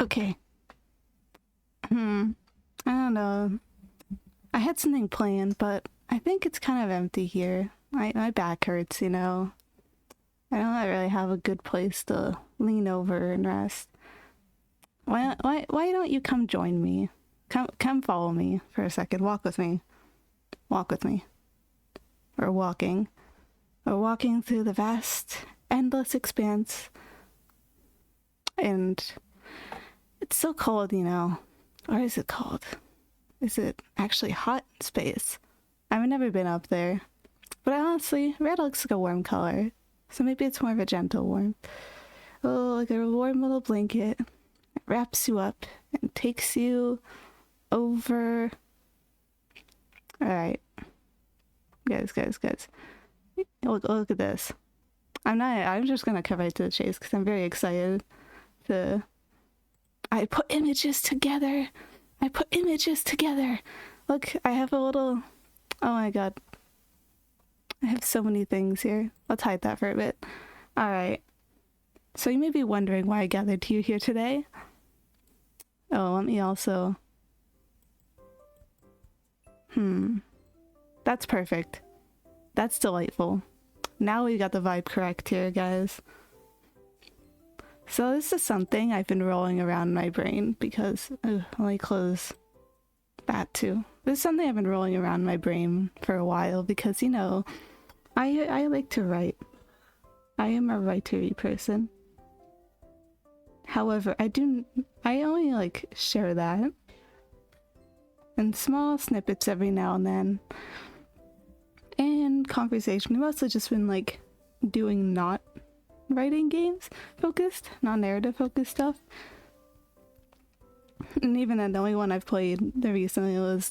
Okay. I don't know. I had something planned, but I think it's kind of empty here. My back hurts, you know. I don't really have a good place to lean over and rest. Why don't you come join me? Come follow me for a second. Walk with me. Walk with me. We're walking. We're walking through the vast, endless expanse. And it's so cold, you know. Or is it cold? Is it actually hot in space? I've never been up there. But honestly, red looks like a warm color. So maybe it's more of a gentle warmth. Oh, like a warm little blanket. It wraps you up and takes you over. Alright. Guys. Look at this. I'm just gonna cut right to the chase because I'm very excited to. I put images together. Look, I have a little. Oh my god. I have so many things here. Let's hide that for a bit. Alright. So you may be wondering why I gathered you here today. Oh, let me also. That's perfect. That's delightful. Now we got the vibe correct here, guys. So this is something I've been rolling around in my brain because... let me close that too. This is something I've been rolling around in my brain for a while because, you know, I like to write. I am a writery person. However, I only like share that in small snippets every now and then. And conversation. I've also just been like doing not writing games focused, not narrative focused stuff. And even then, the only one I've played recently was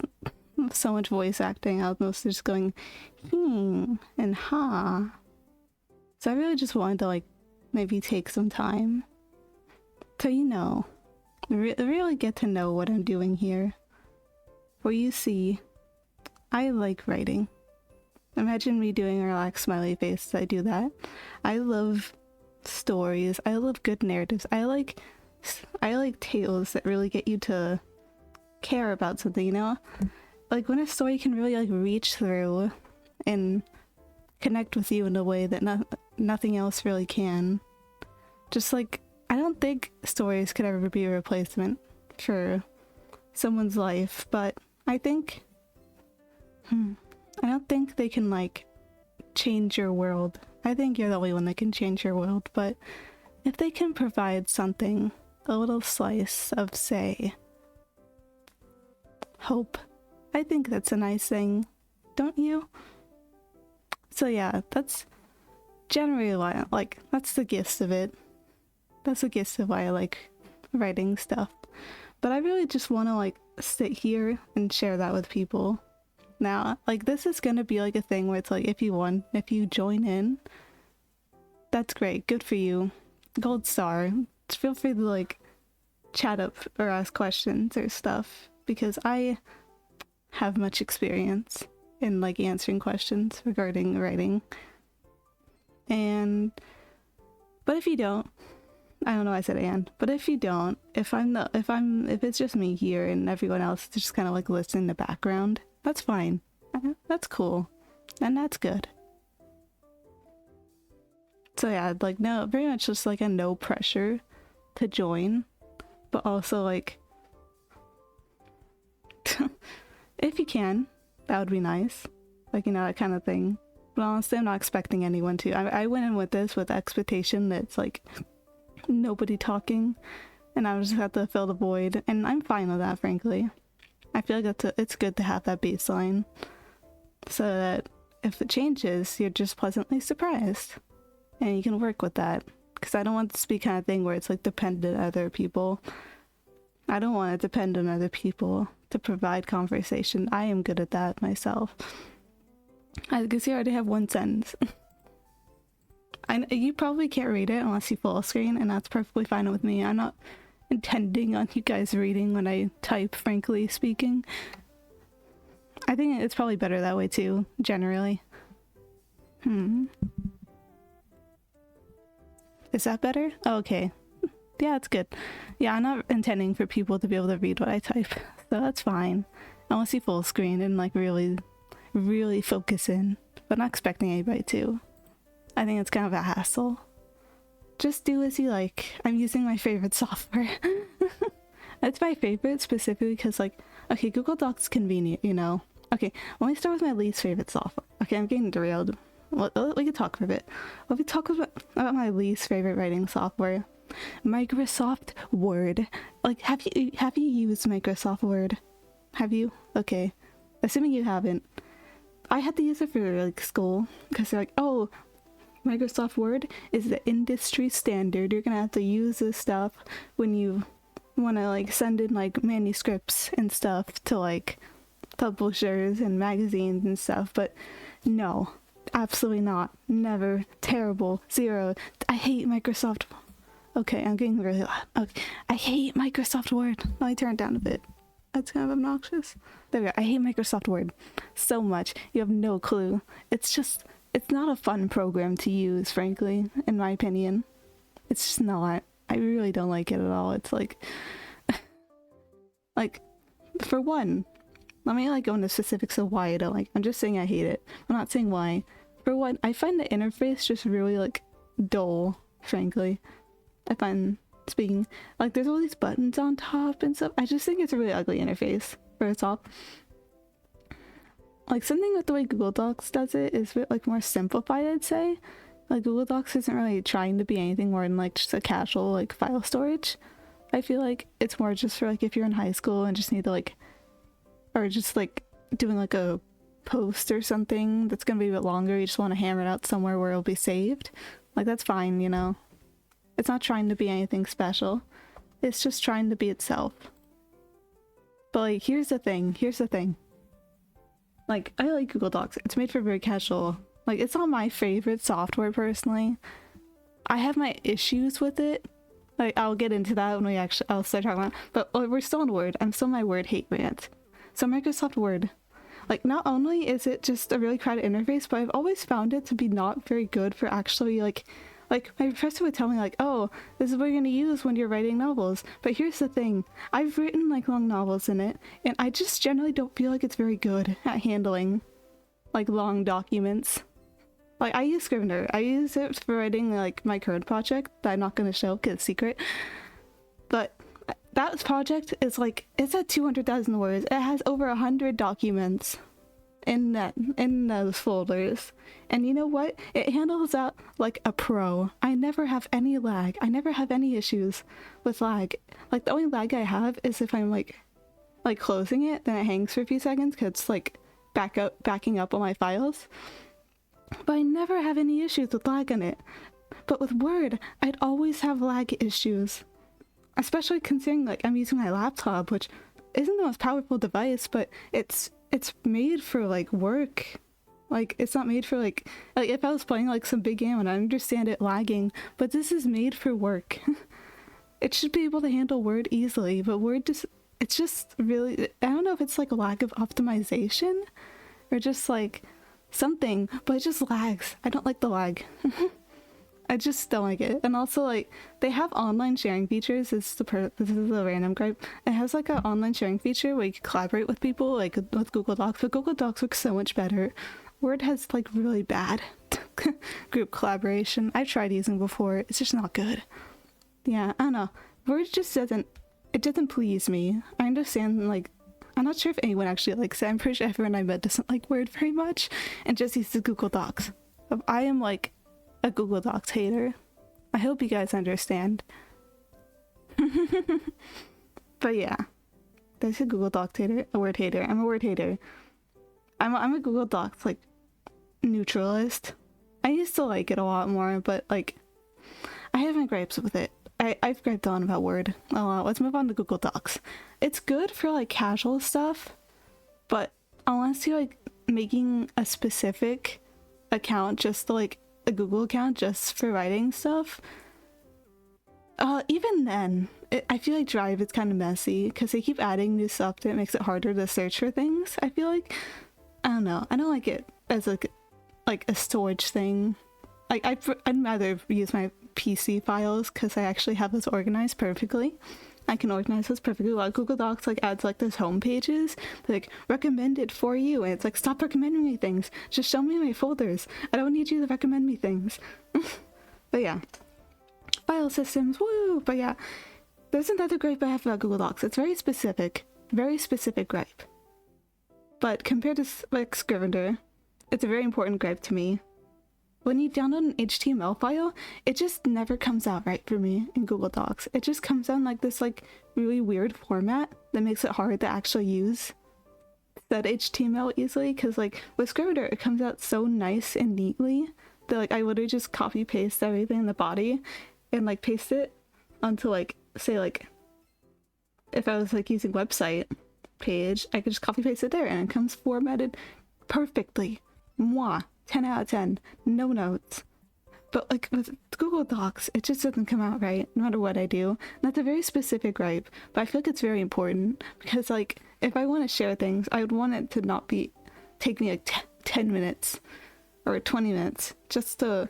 so much voice acting. I was mostly just going and ha. So I really just wanted to like maybe take some time to, you know, really get to know what I'm doing here. For you see, I like writing. Imagine me doing a relaxed smiley face. I do that. I love stories. I love good narratives. I like tales that really get you to care about something, you know? Like when a story can really like reach through and connect with you in a way that nothing else really can. Just like, I don't think stories could ever be a replacement for someone's life, but I think I don't think they can like change your world. I think you're the only one that can change your world, but if they can provide something, a little slice of, say, hope, I think that's a nice thing, don't you? So yeah, that's generally why, like, that's the gist of it. That's the gist of why I like writing stuff. But I really just want to like sit here and share that with people. Now, like, this is gonna be like a thing where it's like, if you join in, that's great, good for you, gold star. Just feel free to like chat up or ask questions or stuff, because I have much experience in like answering questions regarding writing. But if you don't, I don't know why I said and, but if you don't, if it's just me here and everyone else just kind of like listening in the background, that's fine. That's cool. And that's good. So yeah, like, no, very much just like a no pressure to join, but also like, if you can, that would be nice. Like, you know, that kind of thing. But honestly, I'm not expecting anyone to. I went in with this with the expectation that it's like nobody talking, and I just have to fill the void, and I'm fine with that, frankly. I feel like it's good to have that baseline, so that if it changes, you're just pleasantly surprised, and you can work with that. Because I don't want this to be kind of thing where it's like dependent on other people. I don't want to depend on other people to provide conversation. I am good at that myself. I guess you already have one sentence. You probably can't read it unless you full screen, and that's perfectly fine with me. I'm not intending on you guys reading when I type, frankly speaking. I think it's probably better that way too, generally. Is that better? Oh, okay. Yeah, it's good. Yeah, I'm not intending for people to be able to read what I type, so that's fine. I want to see full screen and like really, really focus in, but not expecting anybody to. I think it's kind of a hassle. Just do as you like. I'm using my favorite software. It's my favorite specifically because, like, okay, Google Docs is convenient, you know? Okay, let me start with my least favorite software. Okay, I'm getting derailed. We can talk for a bit. Let me talk about my least favorite writing software. Microsoft Word. Like, have you used Microsoft Word? Have you? Okay. Assuming you haven't. I had to use it for, like, school because they're like, oh, Microsoft Word is the industry standard. You're gonna have to use this stuff when you want to like send in like manuscripts and stuff to like publishers and magazines and stuff. But no, absolutely not. Never. Terrible. Zero. I hate Microsoft. Okay, I'm getting really loud. Okay, I hate Microsoft Word. Let me turn it down a bit. That's kind of obnoxious. There we go. I hate Microsoft Word so much. You have no clue. It's not a fun program to use, frankly, in my opinion. It's just not. I really don't like it at all. It's like, like, for one, let me like go into specifics of why I don't like. I'm just saying I hate it. I'm not saying why. For one, I find the interface just really like dull, frankly. I find speaking like there's all these buttons on top and stuff. I just think it's a really ugly interface. First off, like something with the way Google Docs does it is like more simplified, I'd say. Like Google Docs isn't really trying to be anything more than like just a casual like file storage. I feel like it's more just for like if you're in high school and just need to like, or just like doing like a post or something that's gonna be a bit longer, you just want to hammer it out somewhere where it'll be saved. Like that's fine, you know. It's not trying to be anything special. It's just trying to be itself. But like here's the thing. Like I like Google Docs. It's made for very casual. Like it's not my favorite software personally. I have my issues with it. Like I'll get into that when I'll start talking about it. But we're still in Word. I'm still in my Word hate rant. So Microsoft Word. Like not only is it just a really crowded interface, but I've always found it to be not very good for actually like my professor would tell me like, oh, this is what you're gonna use when you're writing novels. But here's the thing, I've written like long novels in it, and I just generally don't feel like it's very good at handling like long documents. Like I use Scrivener. I use it for writing like my current project that I'm not gonna show because it's secret. But that project is like, it's at 200,000 words. It has over 100 documents in those folders, and you know what, it handles that like a pro. I never have any lag. I never have any issues with lag. Like the only lag I have is if I'm like closing it, then it hangs for a few seconds because it's like backing up all my files. But I never have any issues with lag on it. But with Word, I'd always have lag issues, especially considering like I'm using my laptop, which isn't the most powerful device, but it's made for like work. Like it's not made for like if I was playing like some big game and I understand it lagging, but this is made for work. It should be able to handle Word easily, but Word it's just really, I don't know if it's like a lack of optimization or just like something, but it just lags. I don't like the lag. I just don't like it. And also like they have online sharing features. This is a random gripe. It has like an online sharing feature where you can collaborate with people like with Google Docs, but Google Docs works so much better. Word has like really bad group collaboration. I've tried using before. It's just not good. Yeah, I don't know. Word just doesn't please me. I understand like, I'm not sure if anyone actually likes it. I'm pretty sure everyone I met doesn't like Word very much and just uses Google Docs. I am like a Google Docs hater. I hope you guys understand. But yeah, there's a Google Docs hater, a Word hater. I'm a Word hater. I'm a Google Docs like neutralist. I used to like it a lot more, but like I have my gripes with it. I've griped on about Word a lot. Let's move on to Google Docs. It's good for like casual stuff, but unless you're like making a specific account, just like a Google account just for writing stuff, even then I feel like Drive is kind of messy because they keep adding new stuff that makes it harder to search for things. I feel like, I don't know, I don't like it as like a storage thing. Like I'd rather use my like PC files because I actually have those organized perfectly. I can organize those perfectly well. Google Docs like adds like those home pages, like recommended for you, and it's like stop recommending me things. Just show me my folders. I don't need you to recommend me things. But yeah, file systems, woo! But yeah, there's another gripe I have about Google Docs. It's very specific gripe. But compared to like Scrivener, it's a very important gripe to me. When you download an HTML file, it just never comes out right for me in Google Docs. It just comes out in like this like really weird format that makes it hard to actually use that HTML easily, because like with Scrivener it comes out so nice and neatly that like I literally just copy paste everything in the body and like paste it onto like, say like if I was like using website page, I could just copy paste it there and it comes formatted perfectly. Mwah. 10 out of 10, no notes. But like with Google Docs, it just doesn't come out right no matter what I do. And that's a very specific gripe, but I feel like it's very important because like if I want to share things, I would want it to not take me like 10 minutes or 20 minutes just to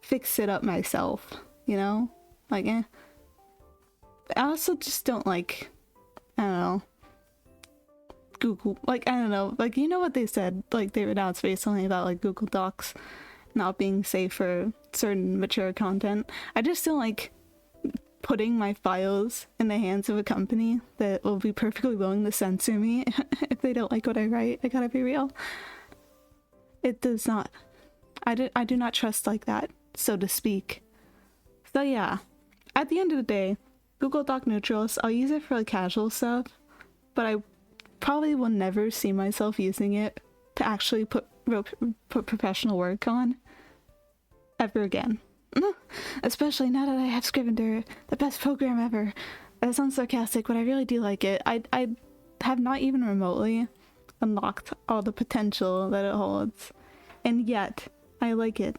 fix it up myself, you know? Like, I also just don't like, I don't know, Google, like, I don't know, like, you know what they said, like, they announced recently about, like, Google Docs not being safe for certain mature content. I just don't like putting my files in the hands of a company that will be perfectly willing to censor me if they don't like what I write. I gotta be real. It does not, I do not trust like that, so to speak. So yeah, at the end of the day, Google Doc Neutrals, I'll use it for like casual stuff, but I probably will never see myself using it to actually put professional work on ever again. Especially now that I have Scrivener, the best program ever. That sounds sarcastic, but I really do like it. I have not even remotely unlocked all the potential that it holds, and yet I like it.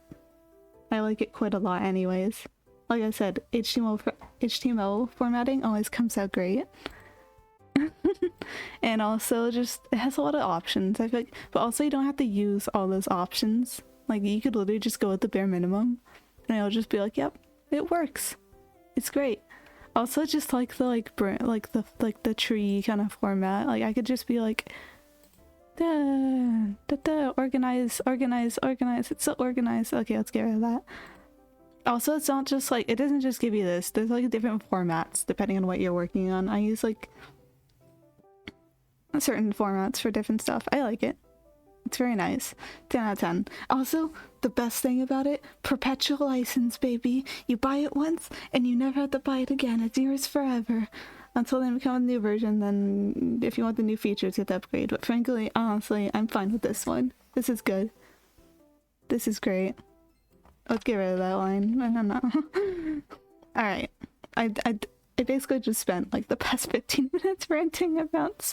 I like it quite a lot anyways. Like I said, HTML formatting always comes out great. And also just it has a lot of options, I feel like, but also you don't have to use all those options. Like you could literally just go with the bare minimum and it'll just be like, yep, it works, it's great. Also just like the tree kind of format, like I could just be like organize, it's so organized. Okay, let's get rid of that. Also, it's not just like, it doesn't just give you this, there's like different formats depending on what you're working on. I use like certain formats for different stuff. I like it. It's very nice. 10 out of 10. Also, the best thing about it, perpetual license, baby. You buy it once and you never have to buy it again. It's yours forever until they become a new version. Then if you want the new features, you have to upgrade. But frankly, honestly, I'm fine with this one. This is good. This is great. Let's get rid of that line. I don't know. Alright. I basically just spent like the past 15 minutes ranting about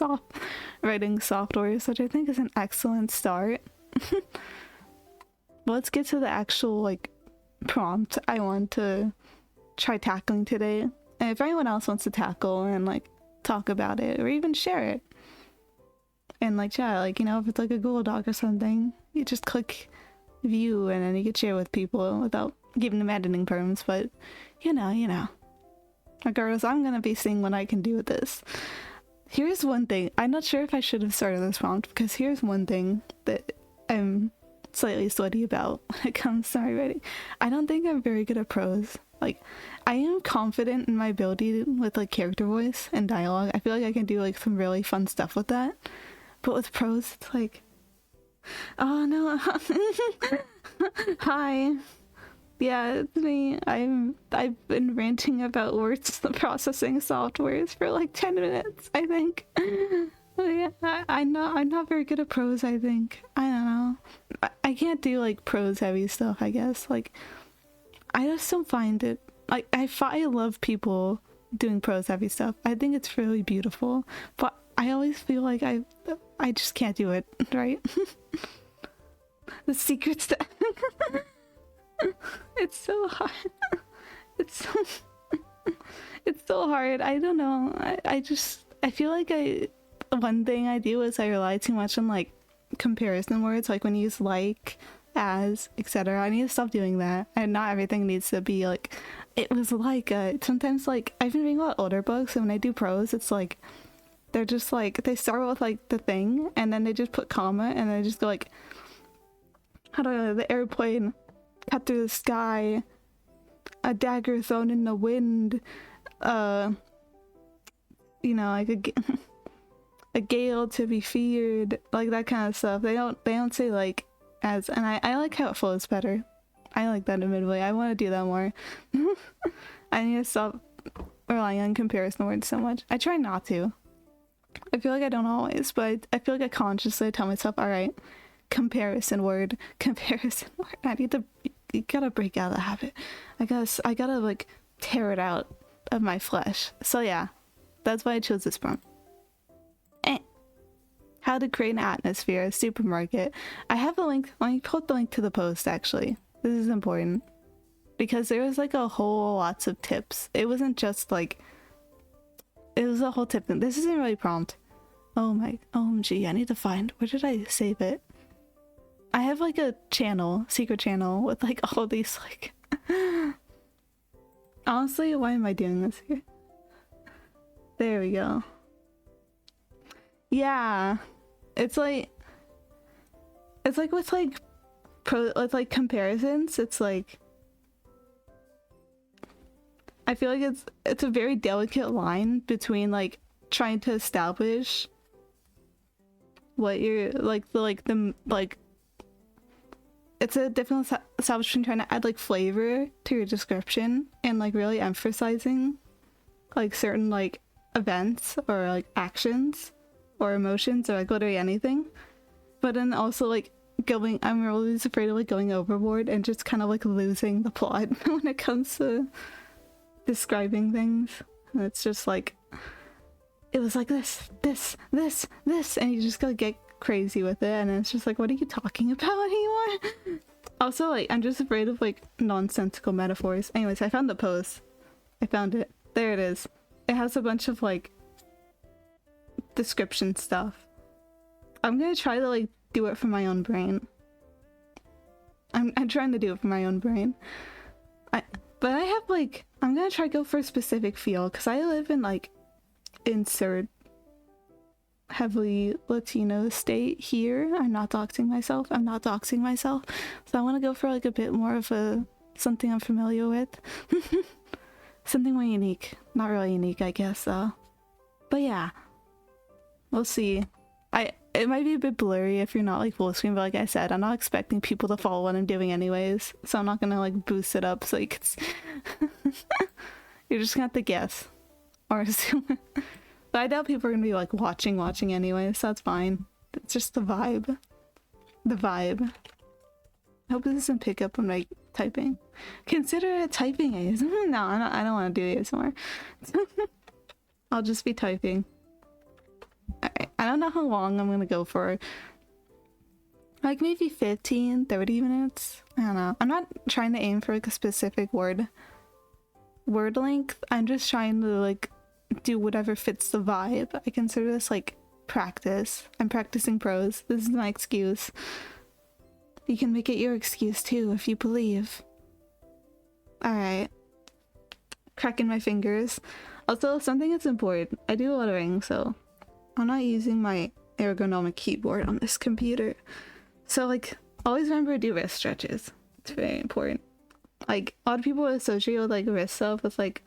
writing softwares, which I think is an excellent start. Let's get to the actual like prompt I want to try tackling today. And if anyone else wants to tackle and like talk about it or even share it and like chat, like, you know, if it's like a Google Doc or something, you just click view and then you can share with people without giving them editing terms. But you know. Regardless, I'm gonna be seeing what I can do with this. Here's one thing. I'm not sure if I should have started this prompt, because here's one thing that I'm slightly sweaty about when it comes to my writing. I don't think I'm very good at prose. Like, I am confident in my ability with like character voice and dialogue. I feel like I can do like some really fun stuff with that. But with prose, it's like, oh no. Hi. Yeah, it's me. I've been ranting about words processing softwares for like 10 minutes, I think. Yeah, I'm not very good at prose, I think. I don't know. I can't do like prose heavy stuff, I guess. Like, I just don't find it, like, I love people doing prose heavy stuff. I think it's really beautiful, but I always feel like I just can't do it, right? The secret stuff. It's so hard. It's so hard. I don't know. I feel like one thing I do is I rely too much on like comparison words. Like when you use like, as, etc. I need to stop doing that, and not everything needs to be like, it was like, sometimes like, I've been reading about older books, and when I do prose, it's like, they're just like, they start with like the thing, and then they just put comma, and they just go like, how do I know, the airplane cut through the sky, a dagger thrown in the wind, you know, like a gale to be feared, like that kind of stuff. They don't say like as, and I like how it flows better. I like that admittedly. I want to do that more. I need to stop relying on comparison words so much. I try not to. I feel like I don't always, but I feel like I consciously tell myself, all right, comparison word. I need to, you gotta break out of the habit. I gotta like tear it out of my flesh. So yeah, that's why I chose this prompt. How to create an atmosphere at a supermarket. I have the link. Let me put the link to the post actually. This is important because there was like a whole lots of tips. It wasn't just like, it was a whole tip thing. This isn't really prompt. Oh my, OMG, I need to find, where did I save it? I have like a channel, secret channel with like all these like, honestly, why am I doing this here? There we go. Yeah, it's like with like with like comparisons, it's like, I feel like it's a very delicate line between like trying to establish what you're like, it's a different establishment trying to add like flavor to your description and like really emphasizing like certain like events or like actions or emotions or like literally anything, but then also like I'm really afraid of like going overboard and just kind of like losing the plot when it comes to describing things. And it's just like, it was like this, and you just gotta get crazy with it, and it's just like, what are you talking about anymore? Also, like, I'm just afraid of like nonsensical metaphors. Anyways, I found the post. I found it. There it is. It has a bunch of like description stuff. I'm gonna try to like do it from my own brain. I'm trying to do it from my own brain. But I have like, I'm gonna try to go for a specific feel because I live in like insert heavily Latino state here. I'm not doxing myself. So I want to go for like a bit more of a something I'm familiar with. Something more unique. Not really unique, I guess, though. But yeah, we'll see. It might be a bit blurry if you're not like full screen, but like I said, I'm not expecting people to follow what I'm doing anyways, so I'm not gonna like boost it up so you can you're just gonna have to guess or assume. But I doubt people are gonna be like watching anyway, so that's fine. It's just the vibe. I hope this doesn't pick up on my typing. Consider it typing AS. No, I don't want to do ASMR. I'll just be typing. Alright, I don't know how long I'm gonna go for. Like maybe 15, 30 minutes? I don't know. I'm not trying to aim for like a specific word length. I'm just trying to like do whatever fits the vibe. I consider this like practice. I'm practicing prose. This is my excuse. You can make it your excuse too if you believe. Alright. Cracking my fingers. Also, something that's important. I do lettering, so I'm not using my ergonomic keyboard on this computer. So like, always remember to do wrist stretches. It's very important. Like, a lot of people associate with like wrist stuff with like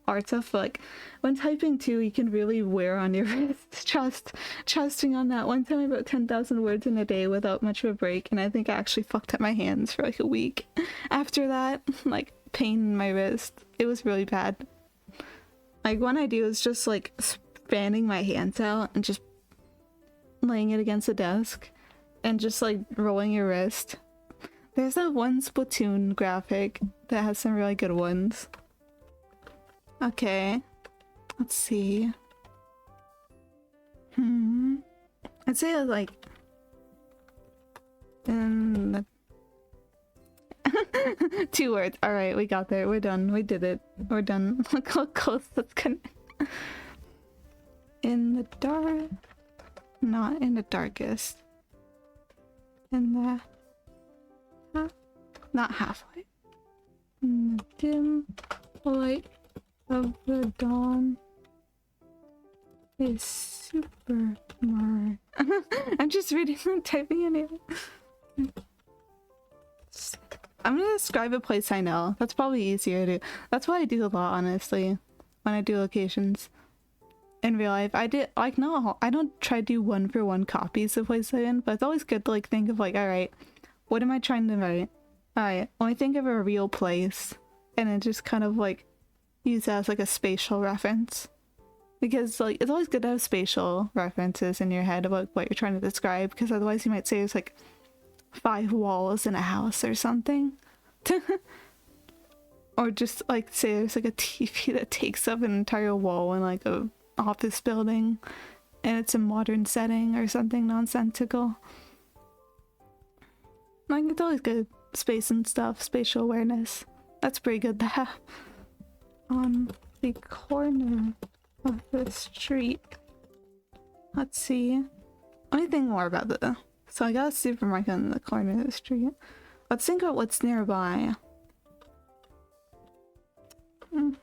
art stuff, but like when typing too, you can really wear on your wrists. Trusting on that. One time I wrote 10,000 words in a day without much of a break, and I think I actually fucked up my hands for like a week. After that, like pain in my wrist. It was really bad. Like one I do is just like spanning my hands out and just laying it against the desk and just like rolling your wrist. There's that one Splatoon graphic that has some really good ones. Okay, let's see. I'd say like in the 2 words. All right, we got there. We're done. We did it. We're done. Look how close that's gonna. In the dark, not in the darkest. In the Not halfway. In the dim light of the dawn is super smart. I'm just reading and typing in it. I'm gonna describe a place I know. That's probably easier to do. That's what I do a lot, honestly, when I do locations. In real life, I did like no, I don't try to do one-for-one copies of places I'm in, but it's always good to like think of like, all right, what am I trying to write? All right, when I think of a real place, and then just kind of like use that as like a spatial reference, because like it's always good to have spatial references in your head about what you're trying to describe, because otherwise you might say there's like 5 walls in a house or something. Or just like say there's like a TV that takes up an entire wall in like a office building and it's a modern setting or something nonsensical. Like it's always good. Space and stuff, spatial awareness. That's pretty good to have. On the corner of the street. Let's see. Let me think more about that. So I got a supermarket on the corner of the street. Let's think about what's nearby. On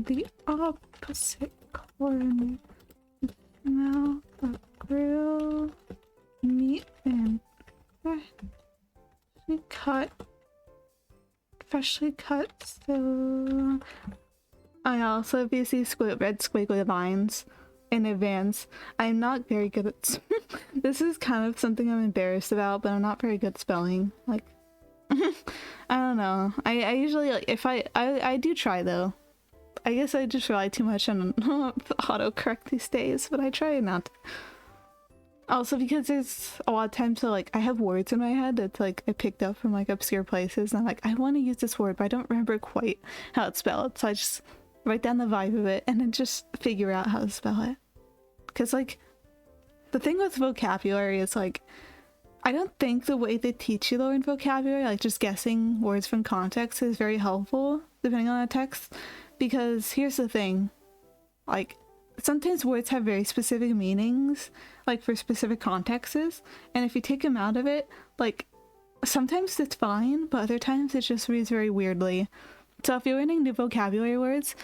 the opposite corner, smell of grill meat and freshly cut. So I also, if you see red squiggly lines in advance, I'm not very good at this is kind of something I'm embarrassed about, but I'm not very good at spelling. Like I don't know. I usually like if I do try though. I guess I just rely too much on autocorrect these days, but I try not to. Also because there's a lot of times so like I have words in my head that's like I picked up from like obscure places and I'm like I want to use this word but I don't remember quite how it's spelled, so I just write down the vibe of it and then just figure out how to spell it. Because like the thing with vocabulary is like I don't think the way they teach you to learn vocabulary, like just guessing words from context, is very helpful depending on the text. Because here's the thing, like sometimes words have very specific meanings, like for specific contexts, and if you take them out of it, like sometimes it's fine, but other times it just reads very weirdly. So if you're learning new vocabulary words,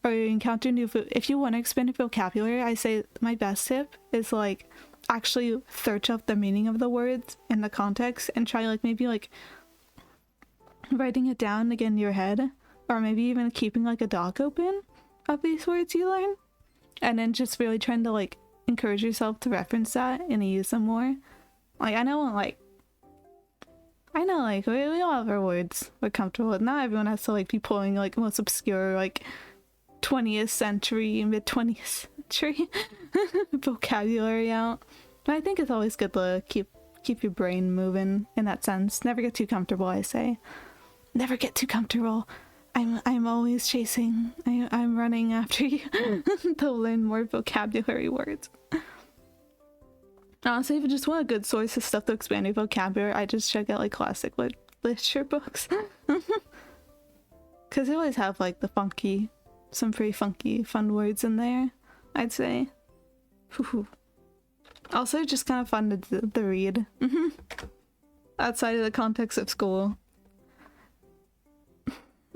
or you encounter if you want to expand your vocabulary, I say my best tip is like actually search up the meaning of the words in the context and try like maybe like writing it down again in your head, or maybe even keeping like a doc open of these words you learn, and then just really trying to like encourage yourself to reference that and use them more. Like I know like we all have our words we're comfortable with. Not everyone has to like be pulling like most obscure like 20th century, mid-20th century vocabulary out. But I think it's always good to keep your brain moving in that sense. Never get too comfortable, I say. Never get too comfortable. I'm always chasing. I'm running after you to learn more vocabulary words. Honestly, if you just want a good source of stuff to expand your vocabulary, I just check out like classic literature books. Because they always have like some pretty funky, fun words in there, I'd say. Also, just kind of fun to read. Outside of the context of school.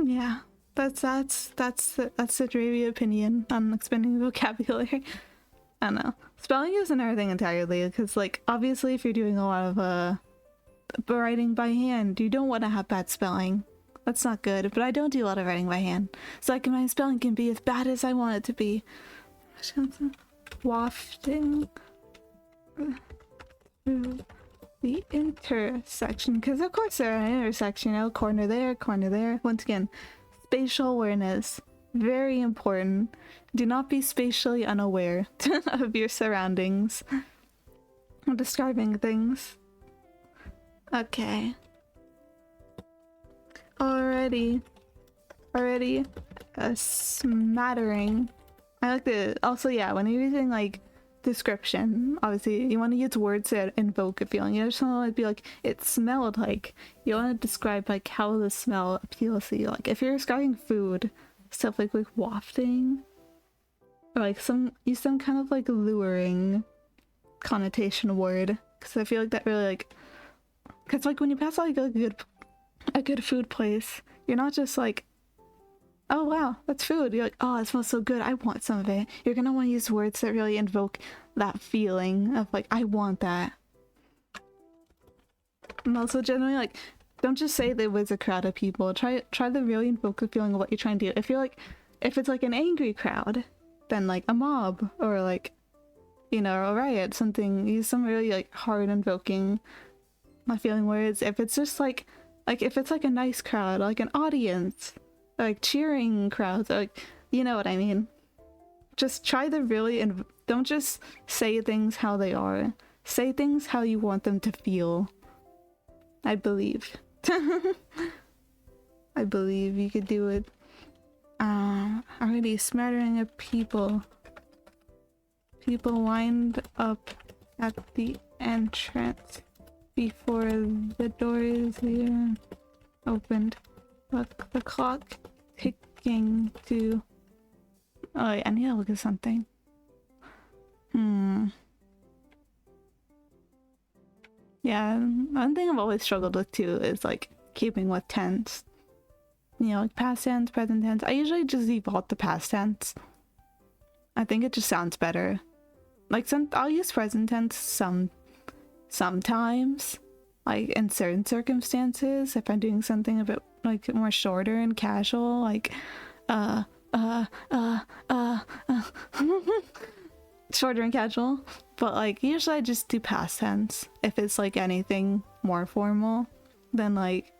Yeah, that's the Dravia opinion on expanding vocabulary. I don't know. Spelling is another thing entirely, because like obviously if you're doing a lot of writing by hand, you don't want to have bad spelling. That's not good, but I don't do a lot of writing by hand, so like my spelling can be as bad as I want it to be. Wafting through the intersection, because of course they're an intersection, you know, corner there, corner there. Once again, spatial awareness, very important. Do not be spatially unaware of your surroundings when describing things. Okay. Already a smattering. I like the also, yeah, when you're using like description, obviously you want to use words that invoke a feeling. You just want to be like, it smelled like. You want to describe like how the smell appeals to you. Like if you're describing food, stuff like wafting, or like use some kind of like luring connotation word, because I feel like that really like, because like when you pass like a good food place, you're not just like, oh wow, that's food. You're like, oh, it smells so good, I want some of it. You're gonna want to use words that really invoke that feeling of like, I want that. And also generally like, don't just say there was a crowd of people. Try to really invoke the feeling of what you're trying to do. If it's like an angry crowd, then like a mob or like, you know, a riot, something. Use some really like hard invoking my feeling words. If it's just like if it's like a nice crowd, like an audience, like cheering crowds, like, you know what I mean. Just try to really don't just say things how they are. Say things how you want them to feel. I believe. I believe you could do it. Already smattering of people. People lined up at the entrance before the doors here opened. Look, the clock ticking to... Oh yeah, I need to look at something. Yeah, one thing I've always struggled with too is like keeping with tense. You know, like past tense, present tense. I usually just default to past tense. I think it just sounds better. Like I'll use present tense sometimes, like in certain circumstances, if I'm doing something a bit like more shorter and casual, like shorter and casual. But like usually I just do past tense if it's like anything more formal. Then like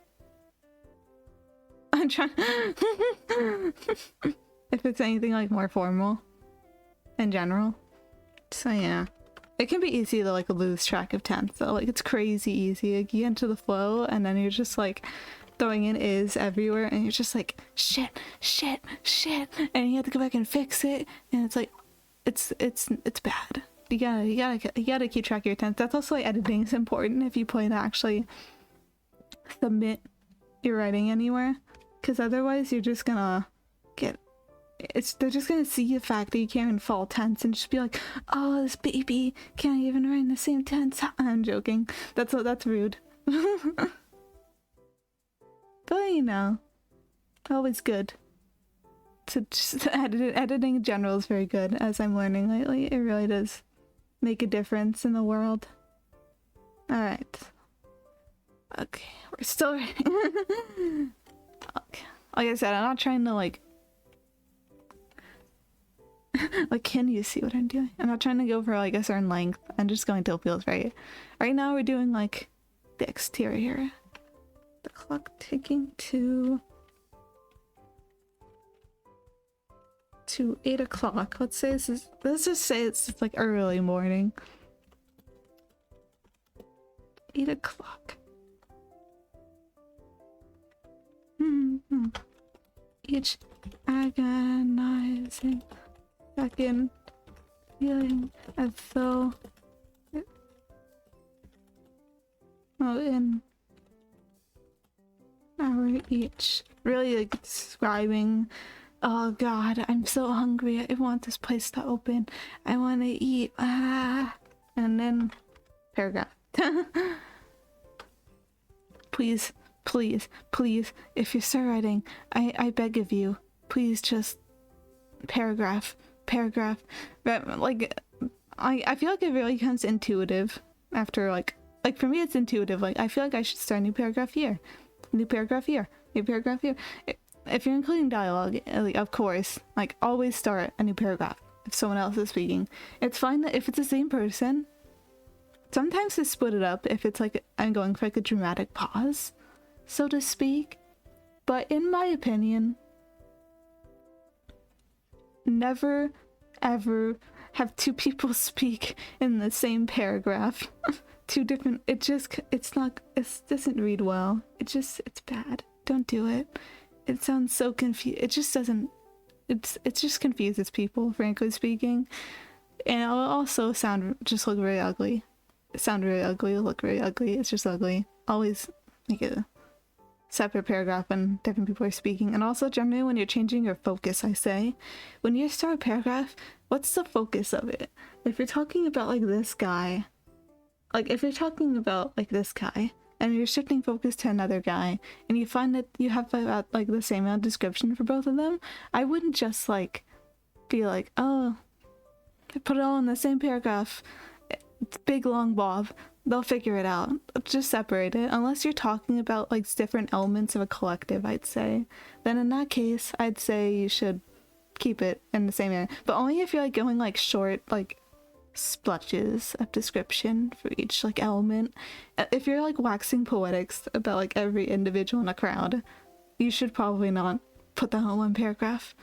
I'm trying if it's anything like more formal in general. So yeah, it can be easy to like lose track of tense though. Like it's crazy easy. Like you get into the flow and then you're just like throwing in is everywhere and you're just like shit and you have to go back and fix it, and it's like it's bad. You gotta keep track of your tense. That's also why editing is important if you plan to actually submit your writing anywhere, because otherwise you're just gonna get they're just gonna see the fact that you can't even follow tense and just be like, oh, this baby can't even write in the same tense. I'm joking. That's rude. But you know, always good. So just editing in general is very good, as I'm learning lately. It really does make a difference in the world. Alright. Okay, we're still writing. Okay. Like I said, I'm not trying to like can you see what I'm doing? I'm not trying to go for like a certain length. I'm just going till it feels right. Right now we're doing like the exterior. The clock ticking to 8 o'clock. Let's just say it's like early morning. 8 o'clock. Each agonizing second feeling as though in hour each. Really like describing, oh god, I'm so hungry, I want this place to open, I want to eat, and then paragraph. Please, if you start writing, I beg of you, please just paragraph. But like I feel like it really becomes intuitive after like for me it's intuitive. Like I feel like I should start a new paragraph here, new paragraph here. If you're including dialogue, like, of course, like always start a new paragraph if someone else is speaking. It's fine that if it's the same person, sometimes to split it up if it's like I'm going for like a dramatic pause, so to speak. But in my opinion, never ever have two people speak in the same paragraph. Two different, it doesn't read well. It's bad. Don't do it. It sounds so confused. It just doesn't, it just confuses people, frankly speaking. And it'll also look very ugly. Look very ugly. It's just ugly. Always make a separate paragraph when different people are speaking. And also generally when you're changing your focus, I say, when you start a paragraph, what's the focus of it? If you're talking about like this guy, like if you're talking about like this guy and you're shifting focus to another guy and you find that you have about like the same amount of description for both of them, I wouldn't just like be like, oh, put it all in the same paragraph, big long Bob, they'll figure it out. Just separate it. Unless you're talking about like different elements of a collective, I'd say, then in that case I'd say you should keep it in the same area, but only if you're like going like short like splotches of description for each like element. If you're like waxing poetics about like every individual in a crowd, you should probably not put that in one paragraph.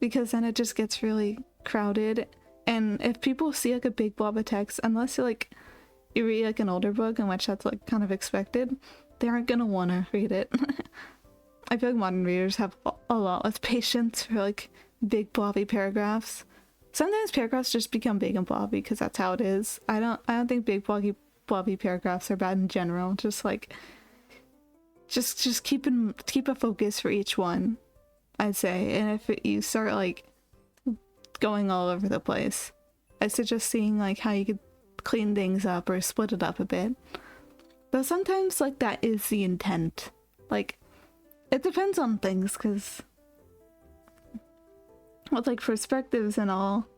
Because then it just gets really crowded, and if people see like a big blob of text, unless you read like an older book in which that's like kind of expected, they aren't gonna want to read it. I feel like modern readers have a lot less patience for like big blobby paragraphs. Sometimes paragraphs just become big and blobby because that's how it is. I don't think big blobby paragraphs are bad in general. Just like just keep a focus for each one, I'd say. And if you start like going all over the place, I suggest seeing like how you could clean things up or split it up a bit. Though sometimes like that is the intent. Like it depends on things, because with like perspectives and all,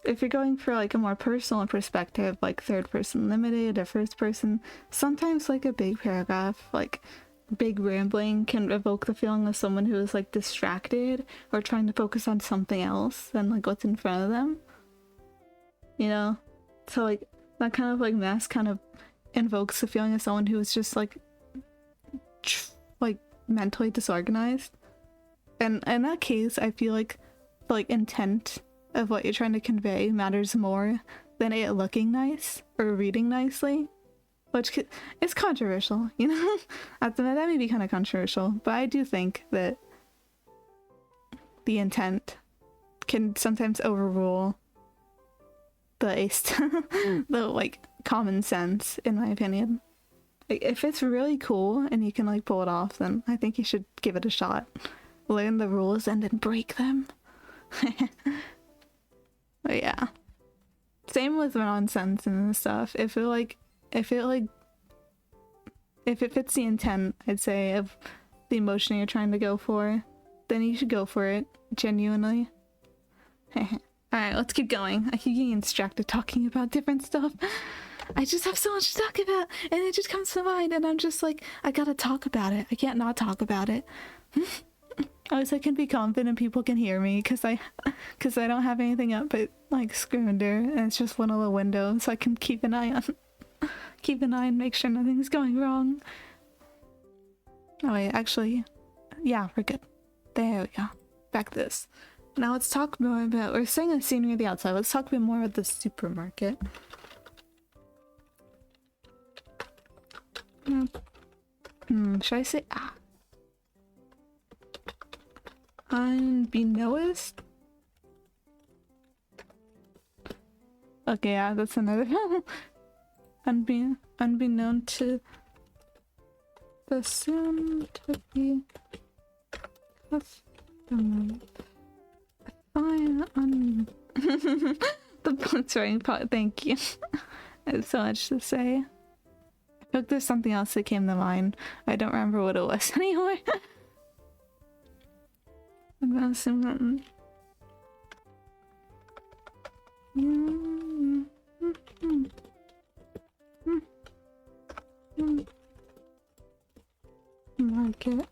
if you're going for like a more personal perspective, like third person limited or first person, sometimes like a big paragraph, like big rambling, can evoke the feeling of someone who is like distracted or trying to focus on something else than like what's in front of them, you know? So like that kind of like mess kind of invokes the feeling of someone who is just like mentally disorganized. And in that case, I feel like the like intent of what you're trying to convey matters more than it looking nice or reading nicely, which is controversial, you know? That may be kind of controversial, but I do think that the intent can sometimes overrule the like common sense, in my opinion. Like, if it's really cool and you can like pull it off, then I think you should give it a shot. Learn the rules and then break them. But yeah, same with nonsense and stuff. If it fits the intent, I'd say, of the emotion you're trying to go for, then you should go for it genuinely. Alright, let's keep going. I keep getting distracted talking about different stuff. I just have so much to talk about, and it just comes to mind, and I'm just like, I gotta talk about it. I can't not talk about it. At least I can be confident people can hear me, because I don't have anything up but like Scrivener, and it's just one little window, so I can keep an eye and make sure nothing's going wrong. Oh wait, actually, yeah, we're good. There we go. Back to this. Now let's talk more about, we're seeing the scenery of the outside. Let's talk a bit more about the supermarket. Should I say unbeknownst? Okay, yeah, that's another unbeknown to the soon to be customer. Fine the book's writing part. Thank you. I have so much to say. I feel like there's something else that came to mind. I don't remember what it was anymore. I'm gonna assume that. Market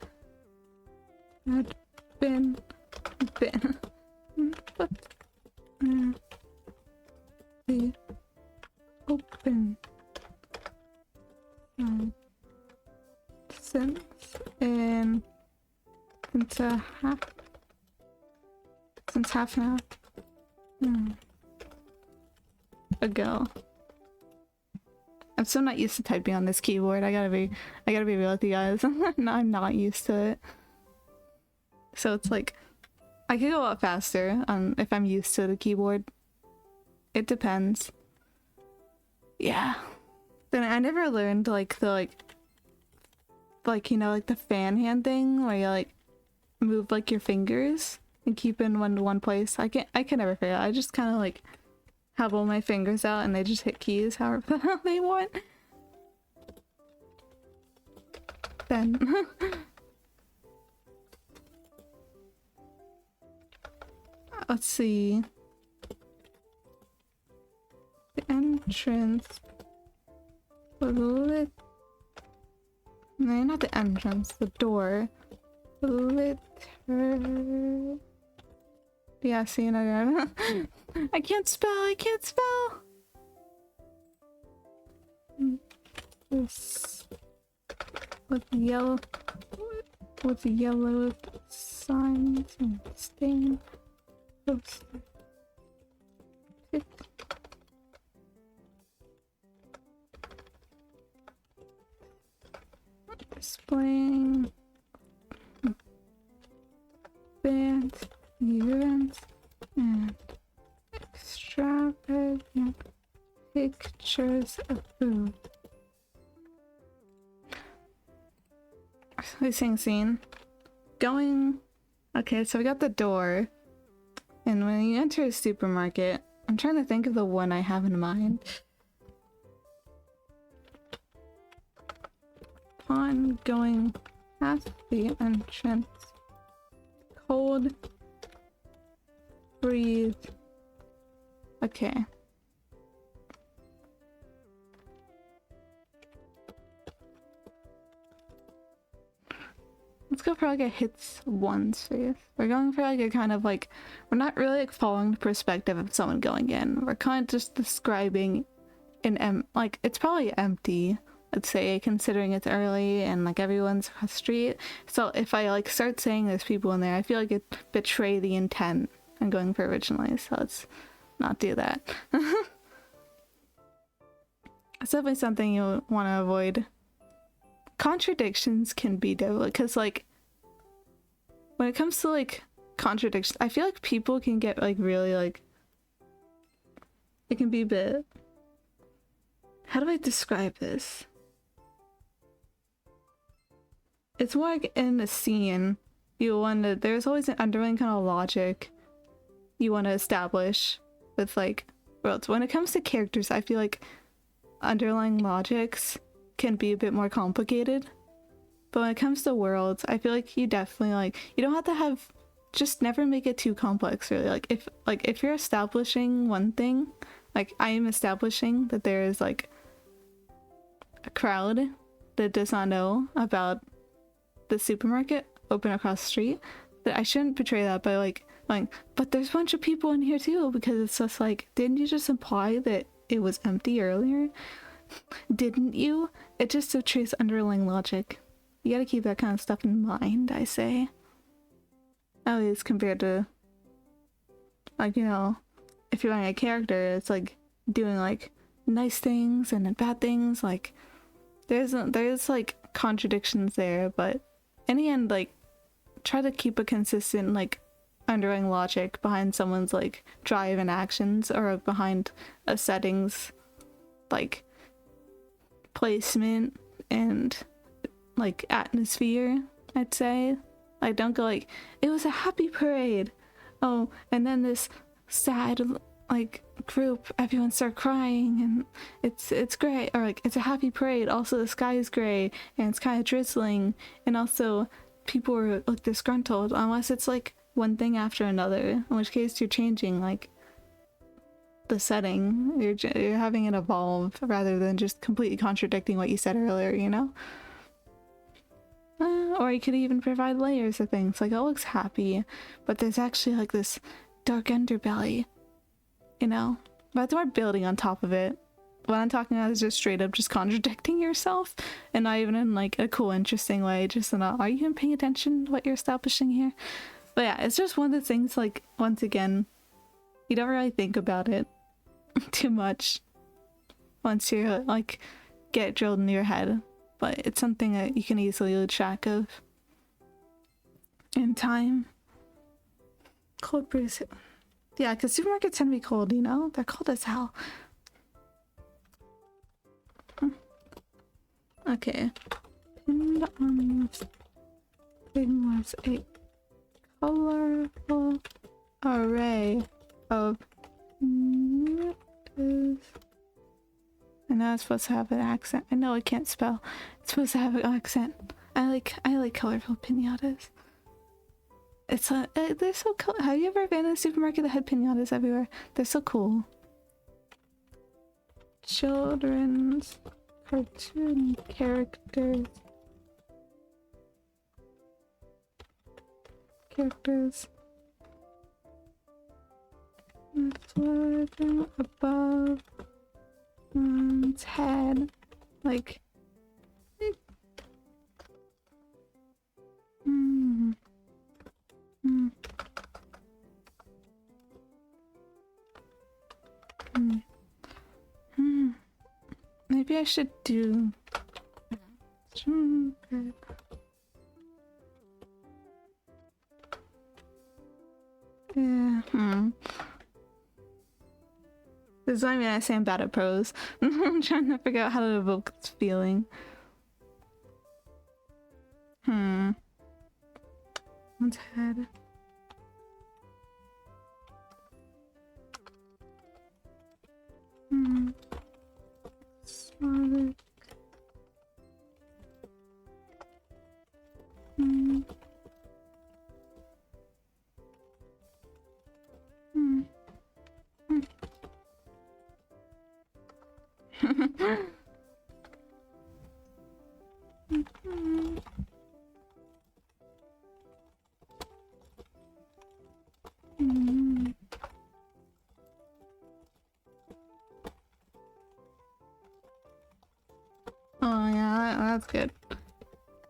had been but be open since half an hour ago. I'm so not used to typing on this keyboard. I gotta be real with you guys. I'm not used to it. So it's like, I could go a lot faster if I'm used to the keyboard. It depends. Yeah. Then I never learned like the like you know, like the fan hand thing where you like move like your fingers. and keep in one place. I can never figure it out. I just kind of like have all my fingers out and they just hit keys however the hell they want. Then let's see. The entrance was lit. No, not the entrance, the door. Litter. Yeah, see, no, I can't spell, I can't spell! This with yellow signs and stain. Poster. Displaying bands, events, and extravagant pictures of food. Releasing scene. Going. Okay, so we got the door. And when you enter a supermarket, I'm trying to think of the one I have in mind. Upon going past the entrance, cold, breathe. Okay. Let's go for like a hits one space. We're going for like a kind of like, we're not really like following the perspective of someone going in. We're kind of just describing like it's probably empty. Let's say, considering it's early and like everyone's across the street. So if I like start saying there's people in there, I feel like it betray the intent I'm going for originally. So let's not do that. It's definitely something you want to avoid. Contradictions can be difficult because like when it comes to like contradictions, I feel like people can get like really like, it can be a bit, how do I describe this? It's more like in a scene, you want to, there's always an underlying kind of logic you want to establish with like worlds. When it comes to characters, I feel like underlying logics can be a bit more complicated. But when it comes to worlds, I feel like you definitely like, you don't have to have, just never make it too complex really. Like if you're establishing one thing, like I am establishing that there is like a crowd that does not know about the supermarket open across the street, that I shouldn't portray that by like but there's a bunch of people in here too, because it's just like, didn't you just imply that it was empty earlier? Didn't you? It just portrays underlying logic. You gotta keep that kind of stuff in mind, I say. At least compared to like, you know, if you're running a character, it's like doing like nice things and then bad things. Like there's like contradictions there, but in the end, like try to keep a consistent like underlying logic behind someone's like drive and actions, or behind a setting's like placement and like atmosphere, I'd say. Like don't go like, it was a happy parade, oh, and then this sad like group, everyone start crying and it's great, or like it's a happy parade, also the sky is gray and it's kind of drizzling, and also people are like disgruntled, unless it's like one thing after another, in which case you're changing like the setting, you're having it evolve rather than just completely contradicting what you said earlier, you know? Or you could even provide layers of things, like it looks happy, but there's actually like this dark underbelly, you know? But we're building on top of it. What I'm talking about is just straight up just contradicting yourself, and not even in like a cool, interesting way, just in a, are you even paying attention to what you're establishing here? But yeah, it's just one of the things, like, once again, you don't really think about it too much once you like get drilled into your head, but it's something that you can easily lose track of in time. Cold breeze. Yeah, because supermarkets tend to be cold, you know? They're cold as hell. Okay. Pinned on the thing was a colorful array of is. I know it's supposed to have an accent. I know I can't spell. It's supposed to have an accent. I like colorful pinatas. It's they're so cool. Have you ever been in a supermarket that had pinatas everywhere? They're so cool. Children's cartoon characters. Floating above one's head, like. Maybe I should do. Yeah. This is what I mean. I say I'm bad at prose. I'm trying to figure out how to evoke this feeling. One's head. Exotic. Oh yeah, that's good.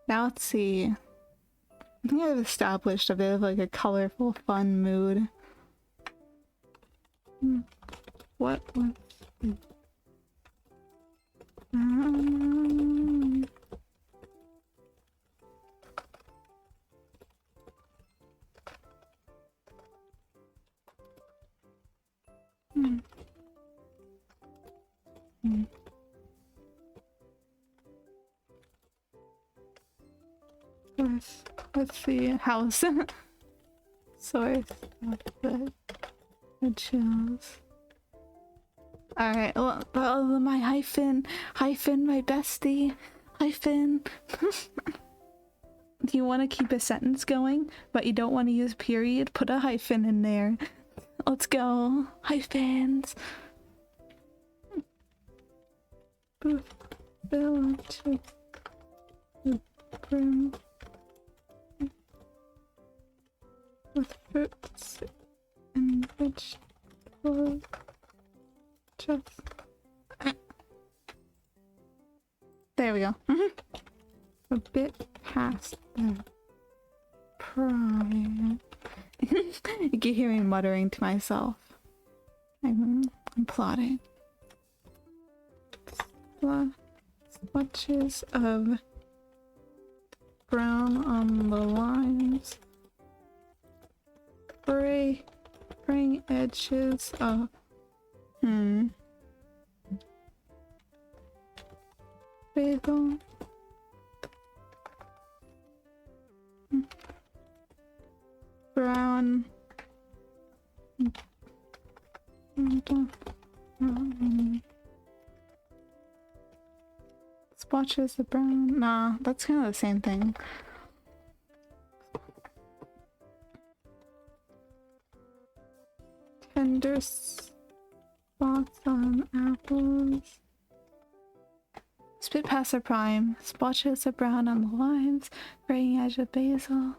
Now let's see. I think I've established a bit of like a colorful, fun mood. What was it? Let's see. House. Source of the chills. Alright, well, my hyphen, my bestie, hyphen. Do you want to keep a sentence going, but you don't want to use period? Put a hyphen in there. Let's go. Hyphens. Brim with fruits and vegetables. Just there we go. A bit past the prime. You can hear me muttering to myself. I'm plotting. Swatches of brown on the lines. Fraying edges of basil. Brown. Swatches of brown. Nah, that's kind of the same thing. Tender spots on apples. Spit past the prime. Splotches of brown on the lines. Fraying edge of basil.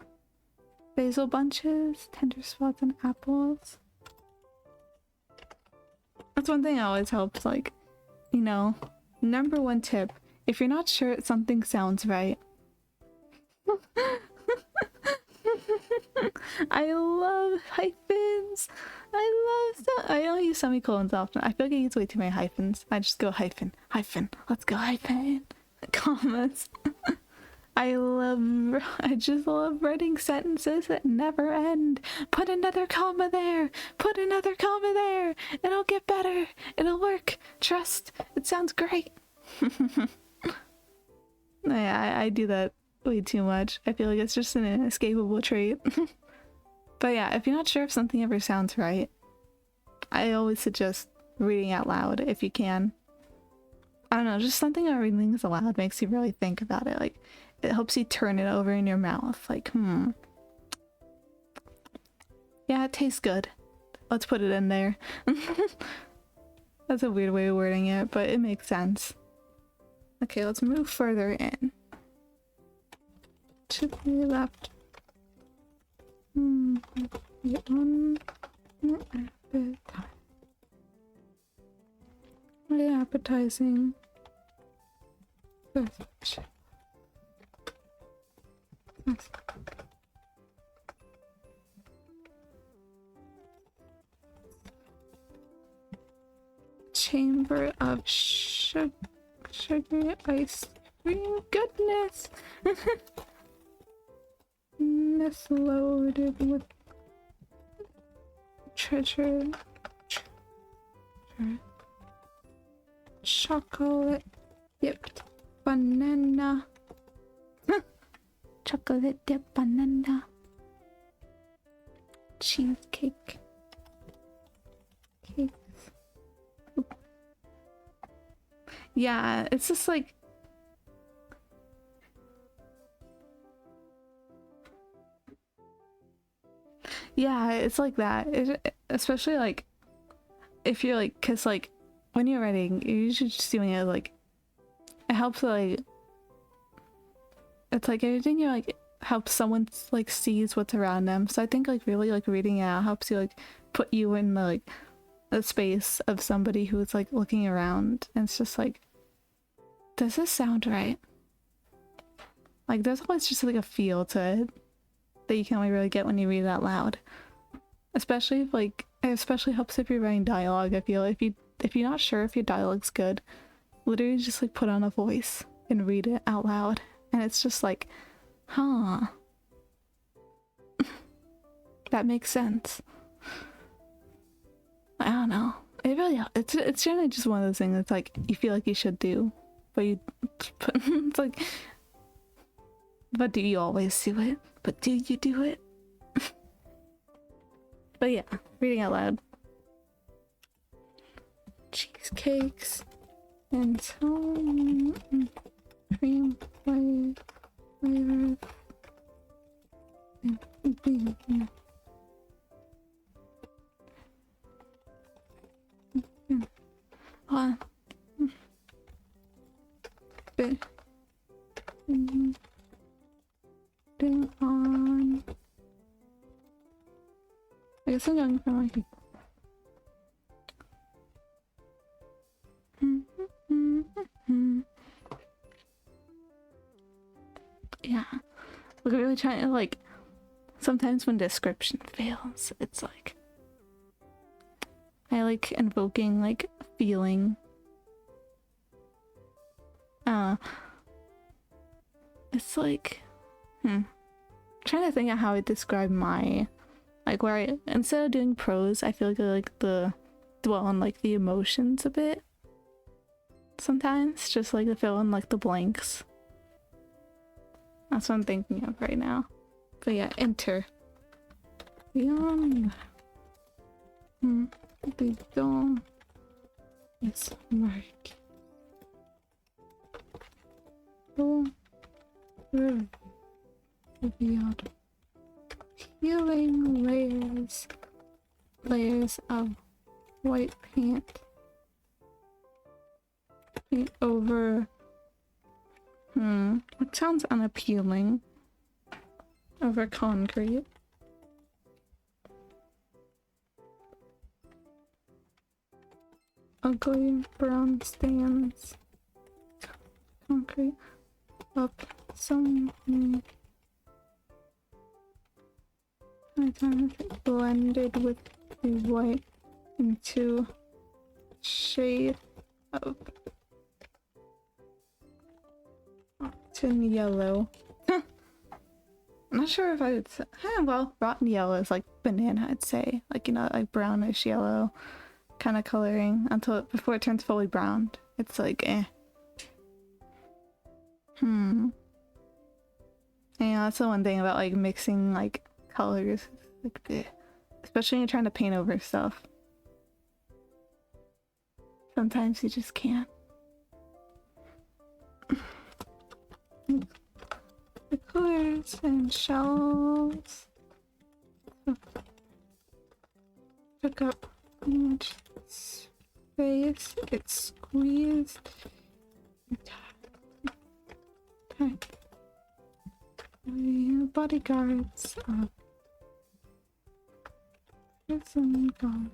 Basil bunches. Tender spots on apples. That's one thing that always helps, like, you know, number one tip. If you're not sure something sounds right. I love hyphens. I don't use semicolons often. I feel like I use way too many hyphens. I just go hyphen. Let's go hyphen. Commas. I just love writing sentences that never end. Put another comma there. Put another comma there. It'll get better. It'll work. Trust. It sounds great. Yeah, I do that way too much. I feel like it's just an inescapable trait. But yeah, if you're not sure if something ever sounds right, I always suggest reading out loud if you can. I don't know, just something about reading things aloud makes you really think about it. Like, it helps you turn it over in your mouth. Like, yeah, it tastes good. Let's put it in there. That's a weird way of wording it, but it makes sense. Okay, let's move further in. To the left. Get on more appetizing. Chamber of sugary ice cream goodness. This loaded with treasure. Chocolate dipped banana. Chocolate dipped banana. Cheesecake. Cakes. Yeah, it's just like yeah, it's like that. Especially like if you're like, cause like when you're writing, you're usually just doing it like it helps like it's like everything you like helps someone like sees what's around them. So I think like really like reading it out helps you like put you in the space of somebody who's like looking around, and it's just like, does this sound right? Like there's always just like a feel to it that you can only really get when you read it out loud. Especially if like it especially helps if you're writing dialogue. I feel if you're not sure if your dialogue's good, literally just like put on a voice and read it out loud, and it's just like, huh, that makes sense. I don't know. It really it's generally just one of those things that's like you feel like you should do, but you it's like, but do you always do it? But do you do it? But yeah, reading out loud. Cheesecakes and some cream flavors. Bit on. I guess I'm going for my yeah. We're really trying to like sometimes when description fails, it's like I like invoking like feeling. It's like trying to think of how I describe my like where I instead of doing prose, I feel like the dwell on like the emotions a bit. Sometimes just like to fill in like the blanks. That's what I'm thinking of right now. But yeah, enter. Beyond the dawn is murky. Revealed peeling layers of white paint over it sounds unappealing, over concrete. Ugly brown stands concrete up some blended with the white into shade of rotten yellow. I'm not sure if I would say, well, rotten yellow is like banana, I'd say, like, you know, like brownish yellow kind of coloring until before it turns fully brown. It's like yeah, that's the one thing about like mixing like colors. like, bleh. Especially when you're trying to paint over stuff. Sometimes you just can't. The colors and shells took up much space. It's squeezed tight. The bodyguards of prison guard.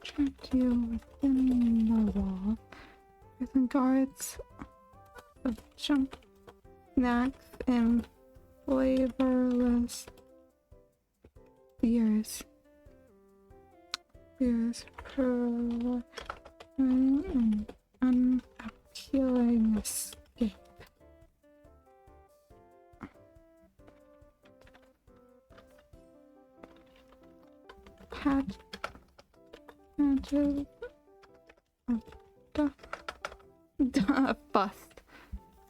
Trapped you within the wall. Prison guards of junk snacks and flavorless beers. Beers for an unappealing escape. Patches of bust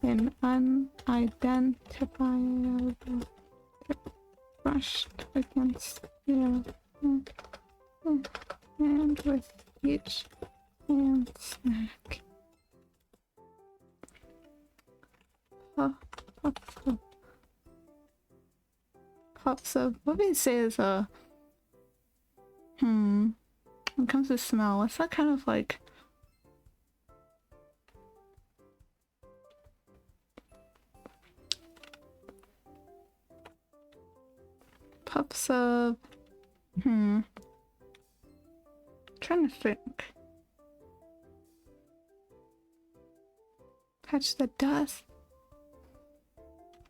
in unidentifiable brushed against you, and with each hand snack. Puffs of what do you say is when it comes to smell, what's that kind of like? Puffs of trying to think. Catch the dust.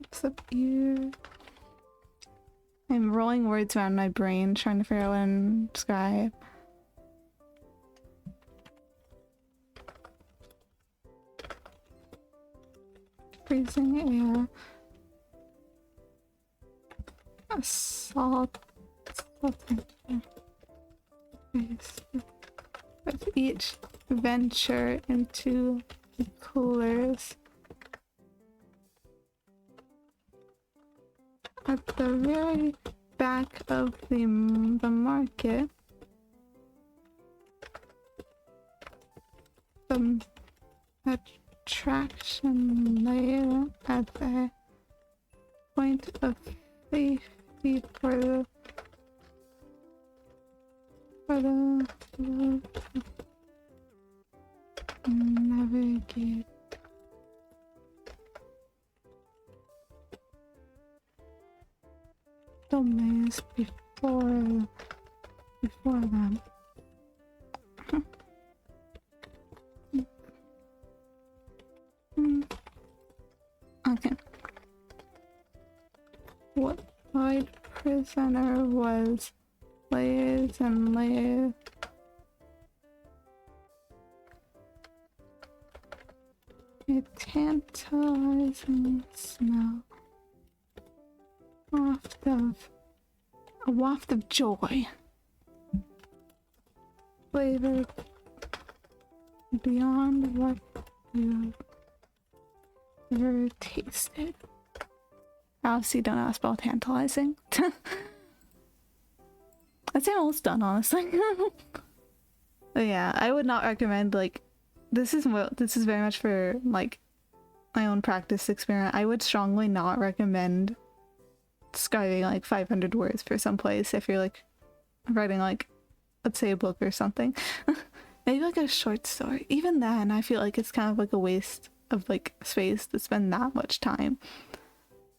Puffs of ear. I'm rolling words around my brain, trying to figure out what to describe. Freezing air. Assault. With each venture into the coolers. At the very back of the market, the attraction layer at the point of safety for the navigate. The maze before them. Okay. What white prisoner was layers and layers. A tantalizing smell. A waft of joy. Flavored beyond what you've ever tasted. Obviously don't ask about tantalizing. I'd say I'm almost done, honestly. But yeah, I would not recommend, like, this is very much for like my own practice experiment. I would strongly not recommend describing like 500 words for some place if you're like writing like, let's say, a book or something. Maybe like a short story. Even then, I feel like it's kind of like a waste of like space to spend that much time.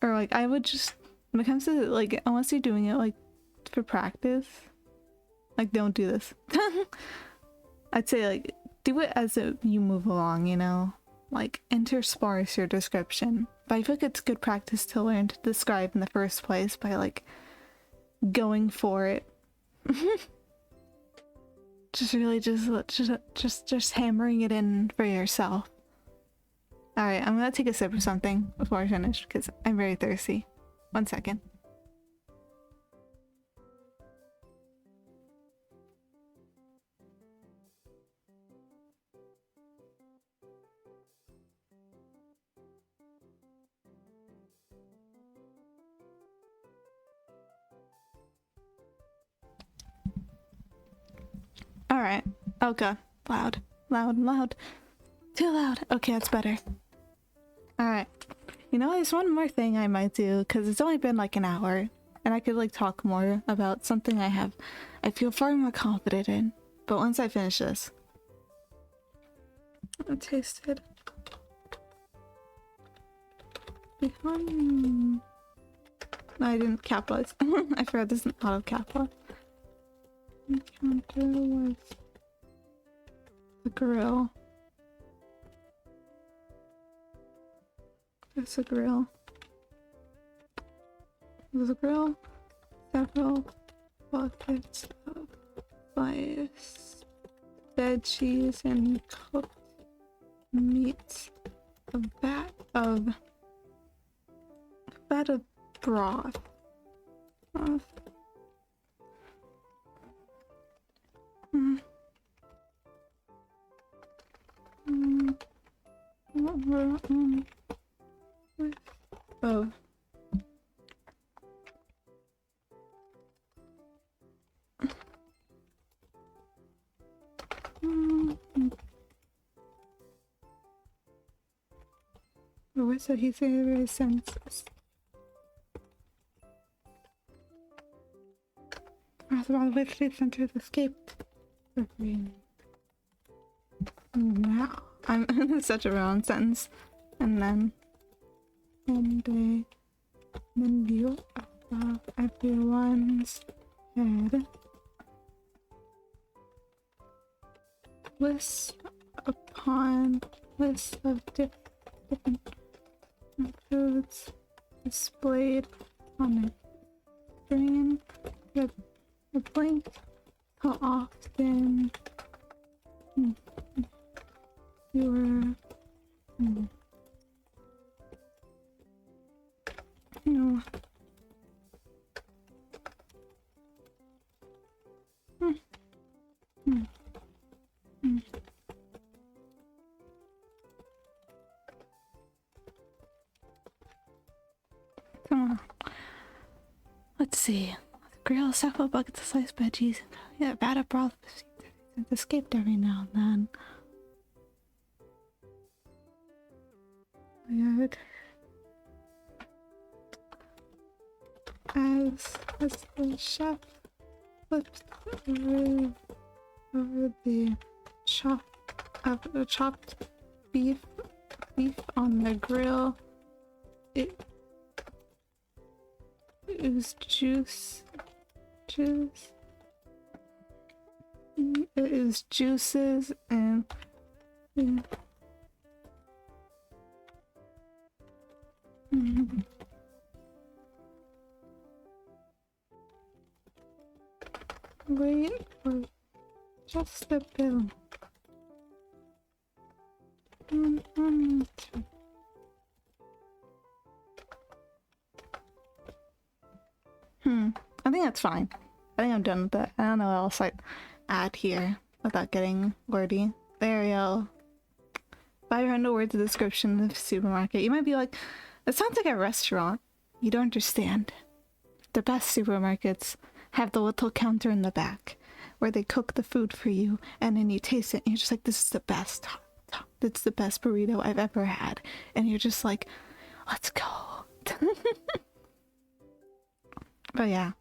Or like I would just, when it comes to like, unless you're doing it like for practice, like don't do this. I'd say like do it as you move along, you know, like intersperse your description. But I feel like it's good practice to learn to describe in the first place by like going for it. Just really just hammering it in for yourself. All right, I'm gonna take a sip of something before I finish because I'm very thirsty. 1 second. Alright. Oh god. Loud. Loud, loud. Too loud. Okay, that's better. Alright. You know, there's one more thing I might do, because it's only been like an hour, and I could like talk more about something I feel far more confident in. But once I finish this. I tasted. No, I didn't capitalize. I forgot this is an auto capital. Encounter was the grill. There's a grill. There's a grill. Several buckets of sliced dead cheese and cooked meats. A vat of broth. Oh. What's so he's very senses. About which the centers escaped. Now I'm in such a wrong sentence. And then the view above everyone's head. Lists upon lists of different foods displayed on a screen. The blink how often you were no Come on. Let's see. Grill, several buckets of sliced veggies. Yeah, vat of broth. Escaped every now and then. Weird. As the chef flipped over the chopped beef on the grill, it was juice. It is juices and wait for just a bill. I think that's fine. I think I'm done with that. I don't know what else I'd add here without getting wordy. There we go. 500 words of description of the supermarket. You might be like, it sounds like a restaurant. You don't understand. The best supermarkets have the little counter in the back where they cook the food for you, and then you taste it and you're just like, this is the best. It's the best burrito I've ever had. And you're just like, let's go. But yeah.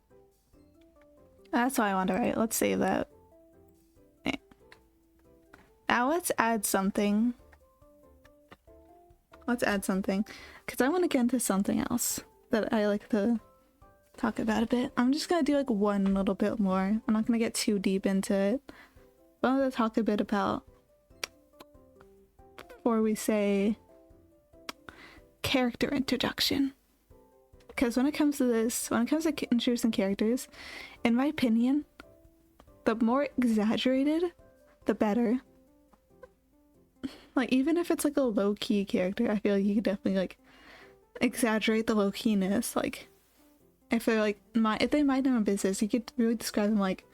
That's what I want to write. Let's save that. Now let's add something. Let's add something. Because I want to get into something else that I like to talk about a bit. I'm just going to do like one little bit more. I'm not going to get too deep into it. But I want to talk a bit about, before we say, character introduction. Because when it comes to this, when it comes to introducing characters, in my opinion, the more exaggerated, the better. Like, even if it's like a low-key character, I feel like you could definitely like exaggerate the low-keyness. Like, if they're like if they mind their own business, you could really describe them like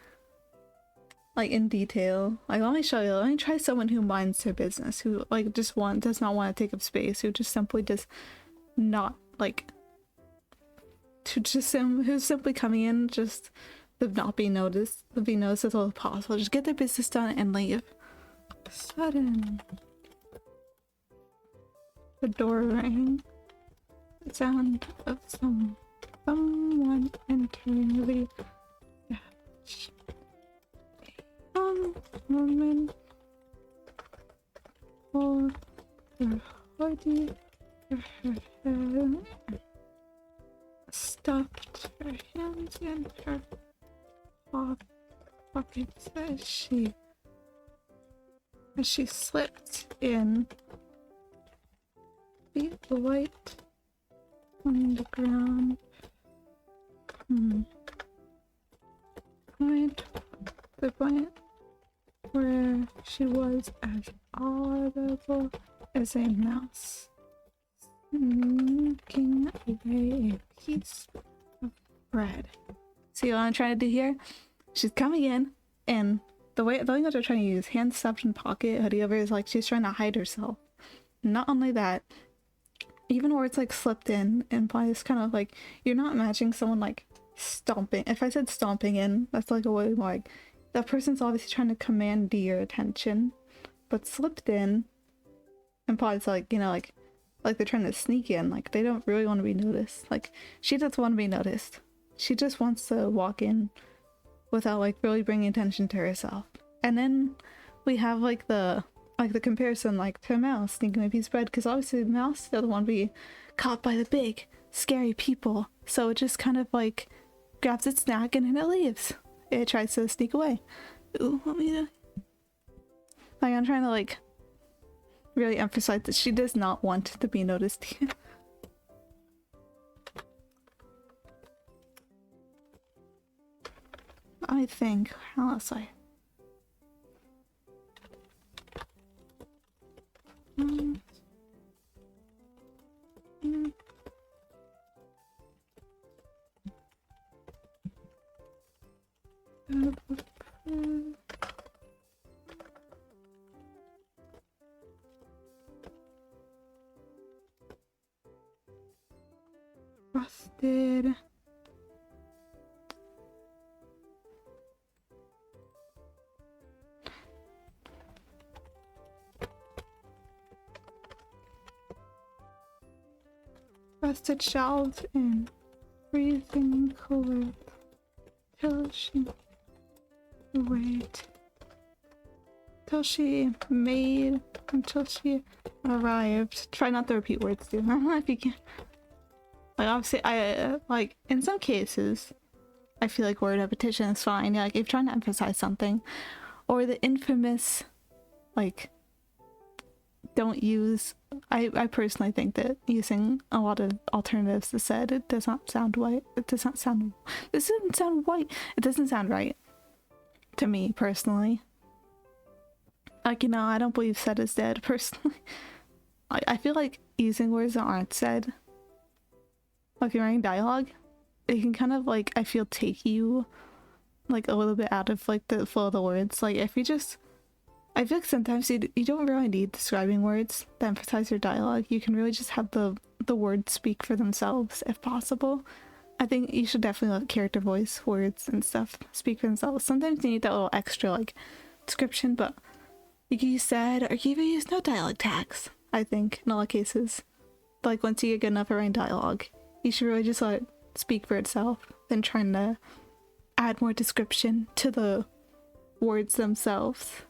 in detail. Like, let me show you. Let me try someone who minds their business, who like does not want to take up space, who just simply does not like. Who's simply coming in just them not be noticed, be noticed as little as possible. Just get their business done and leave. Sudden. The door rang. The sound of someone entering the couch. A young woman pulled her hoodie over her head, stuffed her hands in her pockets as she slipped in. Feet light on the ground. The point where she was as audible as a mouse sneaking away a piece of bread. See what I'm trying to do here? She's coming in, and the language they're trying to use, hands stuffed in pocket, hoodie over, is like she's trying to hide herself. Not only that, even words like slipped in implies kind of like you're not imagining someone like stomping. If I said stomping in, that's like a way more like that person's obviously trying to command your attention, but slipped in implies like, you know, like they're trying to sneak in, like they don't really want to be noticed. Like she doesn't want to be noticed. She just wants to walk in without like really bringing attention to herself. And then we have like the comparison like to a mouse sneaking a piece of bread, because obviously the mouse doesn't want to be caught by the big scary people, so it just kind of like grabs its snack and then it leaves. It tries to sneak away. Ooh, want me to like, I'm trying to like really emphasize that she does not want to be noticed. I think, how else I rusted. Rusted shelves in freezing cold till she until she arrived. Try not to repeat words, dude. I don't know if you can. Like obviously, I like in some cases, I feel like word repetition is fine. Yeah, like if you're trying to emphasize something, or the infamous, like, don't use. I personally think that using a lot of alternatives to said, it does not sound white. It does not sound. This doesn't sound white. It doesn't sound right to me personally. Like, you know, I don't believe said is dead personally. I feel like using words that aren't said, like you're writing dialogue, it can kind of like, I feel, take you like a little bit out of like the flow of the words. Like if you just, I feel like sometimes you don't really need describing words that emphasize your dialogue. You can really just have the words speak for themselves if possible. I think you should definitely let character voice words and stuff speak for themselves. Sometimes you need that little extra like description, but you can use said, or you can even use no dialogue tags, I think, in a lot of cases. But like once you get good enough at writing dialogue, you should really just let it speak for itself than trying to add more description to the words themselves.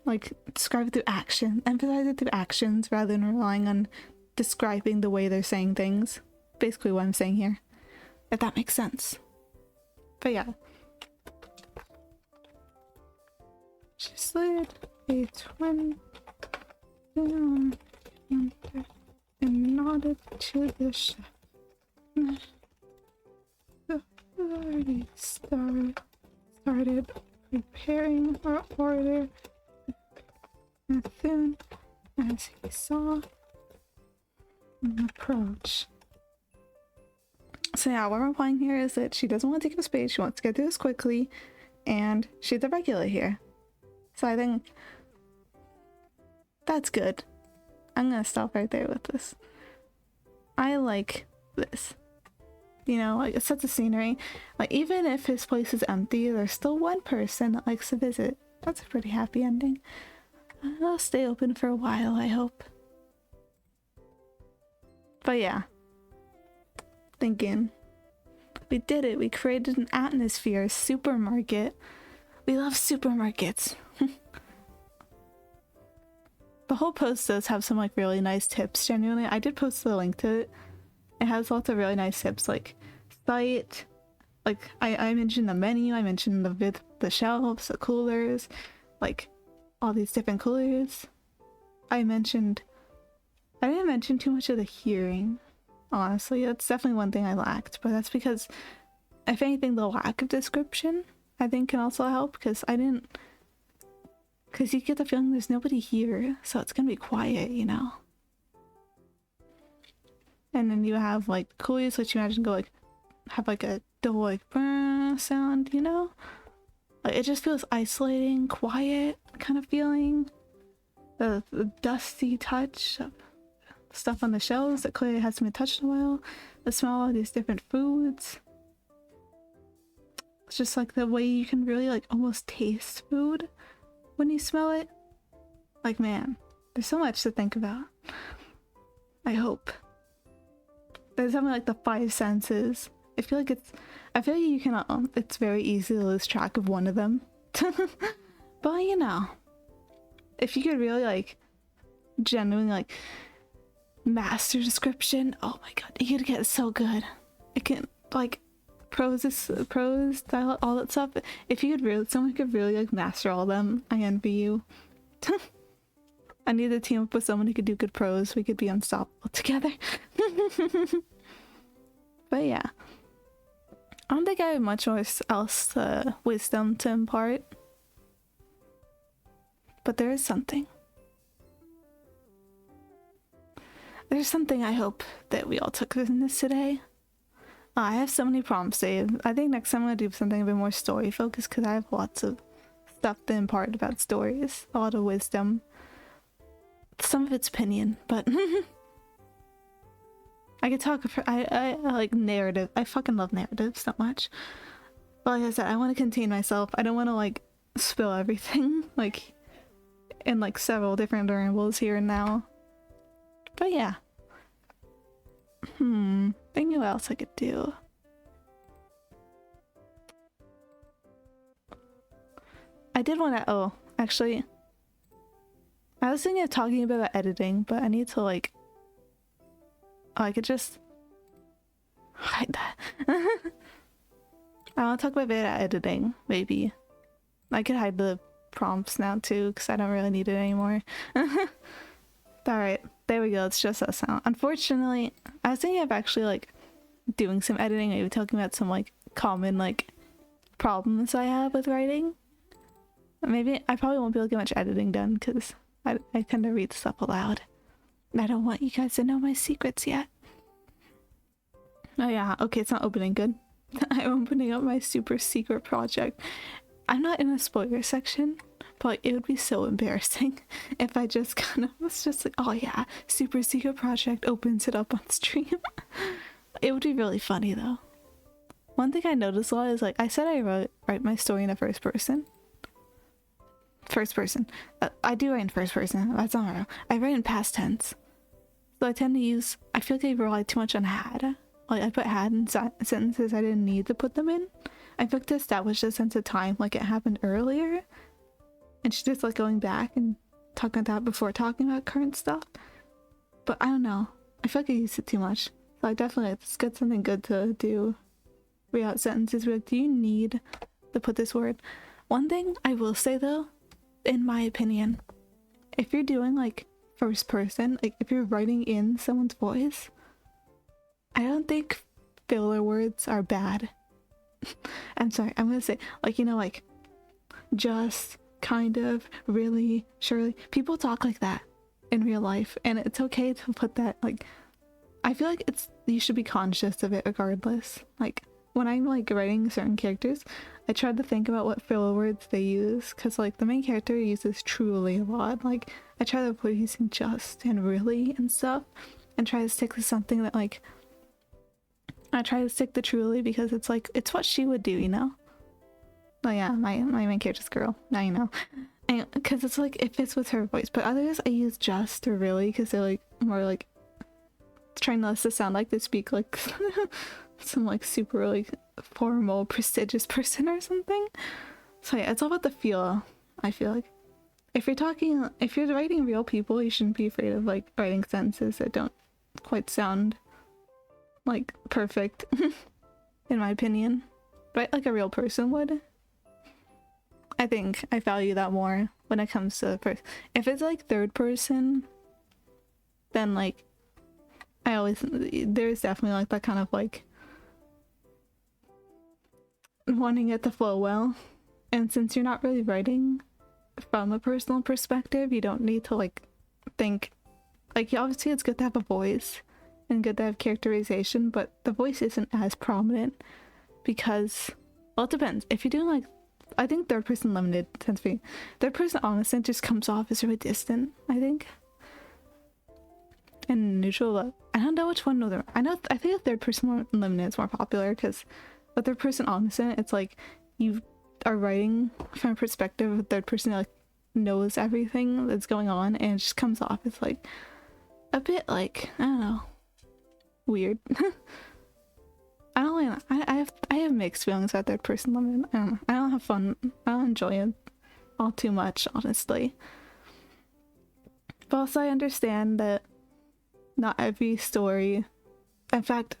Like describe it through action, emphasize it through actions rather than relying on describing the way they're saying things. Basically what I'm saying here, if that makes sense. But yeah, she slid a twin down and nodded to the chef. The party started preparing her order as soon as he saw an approach. So yeah, what we're implying here is that she doesn't want to take up space, she wants to get through this quickly, and she's a regular here. So I think that's good. I'm gonna stop right there with this. I like this. you know, like it sets the scenery. Like even if his place is empty, there's still one person that likes to visit. That's a pretty happy ending. It'll stay open for a while, I hope. But yeah, thinking, we did it. We created an atmosphere, a supermarket. We love supermarkets. The whole post does have some like really nice tips. Genuinely, I did post the link to it. It has lots of really nice tips, like site, like I mentioned the menu, I mentioned the shelves, the coolers, like all these different coolers. I didn't mention too much of the hearing, honestly. That's definitely one thing I lacked, but that's because, if anything, the lack of description I think can also help, because you get the feeling there's nobody here, so it's gonna be quiet, you know? And then you have like coolies, which you imagine go like, have like a double like sound, you know? Like it just feels isolating, quiet kind of feeling. The dusty touch of stuff on the shelves that clearly hasn't been touched in a while. The smell of these different foods. It's just like the way you can really like almost taste food when you smell it. Like man, there's so much to think about. I hope. There's something like the five senses. I feel like you can it's very easy to lose track of one of them. But you know, if you could really like genuinely like master description, oh my god, you could get so good. It can like prose, style, all that stuff. If you could really, someone could really like master all of them, I envy you. I need to team up with someone who could do good prose. We could be unstoppable together. But yeah, I don't think I have much else wisdom to impart. But there is something. There's something I hope that we all took in this today. I have so many prompts saved. I think next time I'm gonna do something a bit more story focused, because I have lots of stuff to impart about stories, a lot of wisdom. Some of it's opinion, but I could talk. I like narrative. I fucking love narratives so much. But like I said, I want to contain myself. I don't want to like spill everything like in like several different variables here and now. But yeah. Thinking what else I could do. I did want to. Oh, actually, I was thinking of talking about editing, but I need to like. Oh, I could just hide that. I want to talk about beta editing, maybe. I could hide the prompts now too, because I don't really need it anymore. Alright, there we go. It's just us now. Unfortunately, I was thinking of actually like doing some editing, maybe talking about some like common like problems I have with writing. Maybe I probably won't be able to get much editing done because I tend to read stuff aloud. I don't want you guys to know my secrets yet. Oh yeah, okay, it's not opening good. I'm opening up my super secret project. I'm not in a spoiler section, but like, it would be so embarrassing if I just kind of was just like, oh yeah, super secret project, opens it up on stream. It would be really funny though. One thing I noticed a lot is like, I said I write my story in a first person. I do write in first person. That's not real. I write in past tense. So I tend to use, I feel like I rely too much on had. Like I put had in sentences I didn't need to put them in. I feel like to establish a sense of time, like it happened earlier. And she's just like going back and talking about that before talking about current stuff. But I don't know. I feel like I use it too much. So I definitely, it's good, something good to do. Read out sentences. Be like, do you need to put this word? One thing I will say though, in my opinion, if you're doing like first person, like if you're writing in someone's voice, I don't think filler words are bad. I'm sorry, I'm gonna say like, you know, like just, kind of, really, surely. People talk like that in real life, and it's okay to put that, like, I feel like you should be conscious of it regardless. Like when I'm like writing certain characters, I try to think about what filler words they use, because like the main character uses truly a lot. Like I try to avoid using just and really and stuff, and try to stick to something that like I try to stick to truly because it's like, it's what she would do, you know? Oh yeah, my main character's girl. Now you know. Because it's like, it fits with her voice. But others I use just or really because they're like more like trying not to sound like they speak like some like super like formal, prestigious person or something. So yeah, it's all about the feel, I feel like. If you're writing real people, you shouldn't be afraid of like writing sentences that don't quite sound like perfect, in my opinion. Write like a real person would. I think I value that more when it comes to first. If it's like third person, then like there's definitely like that kind of like wanting it to flow well. And since you're not really writing from a personal perspective, you don't need to like think like, obviously it's good to have a voice and good to have characterization, but the voice isn't as prominent because, well, it depends. If you're doing like, I think third person limited tends to be third person omniscient just comes off as really distant, I think. And neutral, I don't know which one. I think a third person limited is more popular because a third person omniscient, it's like you are writing from a perspective of a third person that like knows everything that's going on, and it just comes off as like a bit like, I don't know, weird. I don't like I have mixed feelings about third person limited. I don't have fun. I don't enjoy it all too much, honestly. But also I understand that not every story, in fact,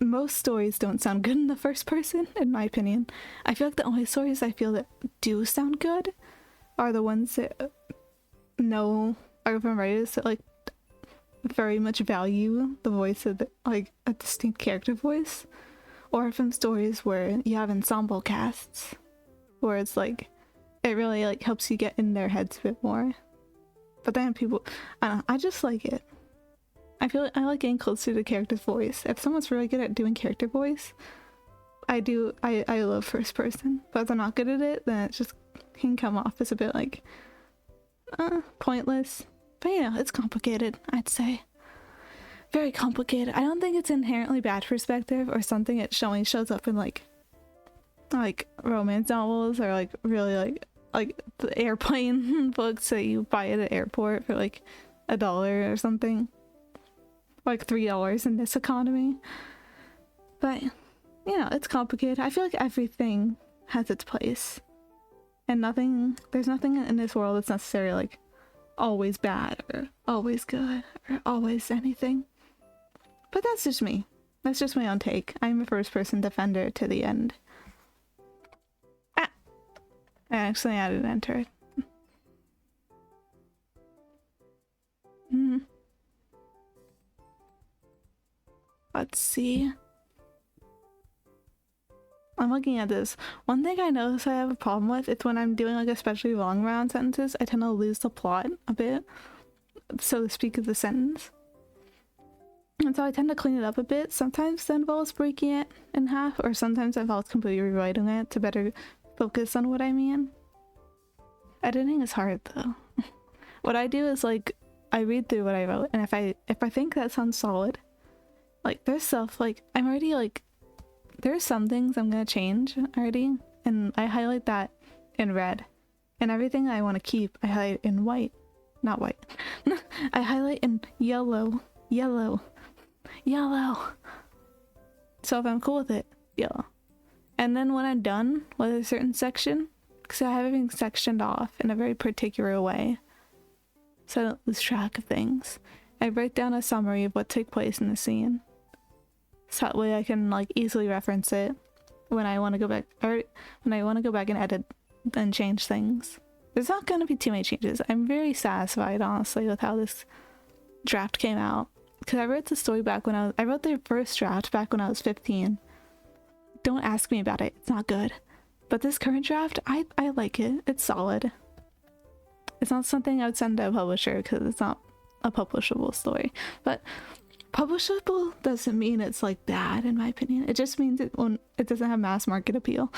most stories don't sound good in the first person, in my opinion. I feel like the only stories I feel that do sound good are the ones that are from writers that like very much value the voice of like a distinct character voice, or from stories where you have ensemble casts where it's like it really like helps you get in their heads a bit more. But then people, I don't know, I just like it. I feel like I like getting closer to the character's voice. If someone's really good at doing character voice, I love first person. But if they're not good at it, then it just can come off as a bit like pointless. But you know, it's complicated, I'd say. Very complicated. I don't think it's inherently bad perspective or something that shows up in like romance novels or like really like the airplane books that you buy at an airport for like $1 or something. Like $3 in this economy. But you know, it's complicated. I feel like everything has its place. And there's nothing in this world that's necessarily like always bad or always good or always anything. But that's just me. That's just my own take. I'm a first person defender to the end. I actually added enter. Let's see. I'm looking at this. One thing I notice I have a problem with, it's when I'm doing like especially long round sentences, I tend to lose the plot a bit, so to speak, of the sentence. And so I tend to clean it up a bit. Sometimes that involves breaking it in half, or sometimes it involves completely rewriting it to better focus on what I mean. Editing is hard though. What I do is like, I read through what I wrote, and if I think that sounds solid, like there's stuff like I'm already like, there's some things I'm gonna change already, and I highlight that in red, and everything I want to keep I highlight in white, not white. I highlight in yellow. So if I'm cool with it, yellow. And then when I'm done with a certain section, because I have everything sectioned off in a very particular way, so I don't lose track of things, I write down a summary of what took place in the scene. So that way I can like easily reference it when I want to go back, or when I want to go back and edit and change things. There's not going to be too many changes. I'm very satisfied, honestly, with how this draft came out. Because I wrote the story back when I wrote the first draft back when I was 15. Don't ask me about it. It's not good. But this current draft, I like it. It's solid. It's not something I would send to a publisher because it's not a publishable story. But publishable doesn't mean it's like bad, in my opinion. It just means it doesn't have mass market appeal.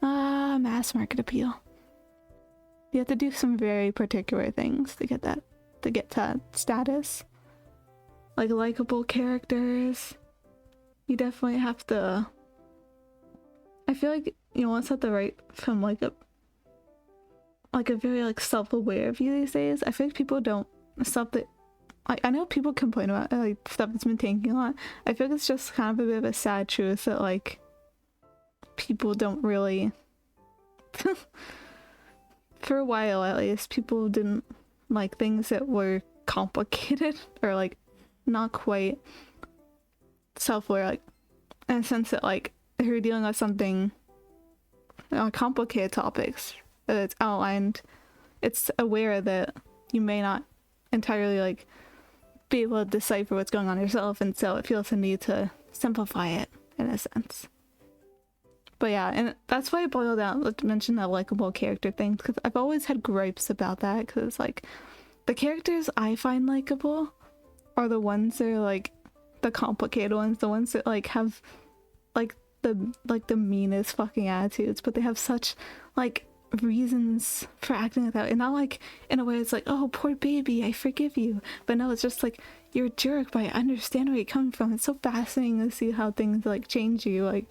Mass market appeal. You have to do some very particular things to get that status. like likable characters. You definitely have to. I feel like you want to have to write from like a very like self-aware view these days. I feel like people don't stuff that. I know people complain about like stuff that's been taking a lot. I feel like it's just kind of a bit of a sad truth that like people don't really. For a while at least, people didn't like things that were complicated or like not quite self-aware, like in a sense that like if you're dealing with something on complicated topics that it's outlined, it's aware that you may not entirely like be able to decipher what's going on yourself, and so it feels the need to simplify it in a sense. But yeah, and that's why I boiled down to mention that likable character thing, because I've always had gripes about that, because like the characters I find likable are the ones that are like the complicated ones, the ones that like have like the meanest fucking attitudes, but they have such like reasons for acting like that, and not like in a way it's like, oh poor baby, I forgive you, but no, it's just like you're a jerk, but I understand where you're coming from. It's so fascinating to see how things like change you, like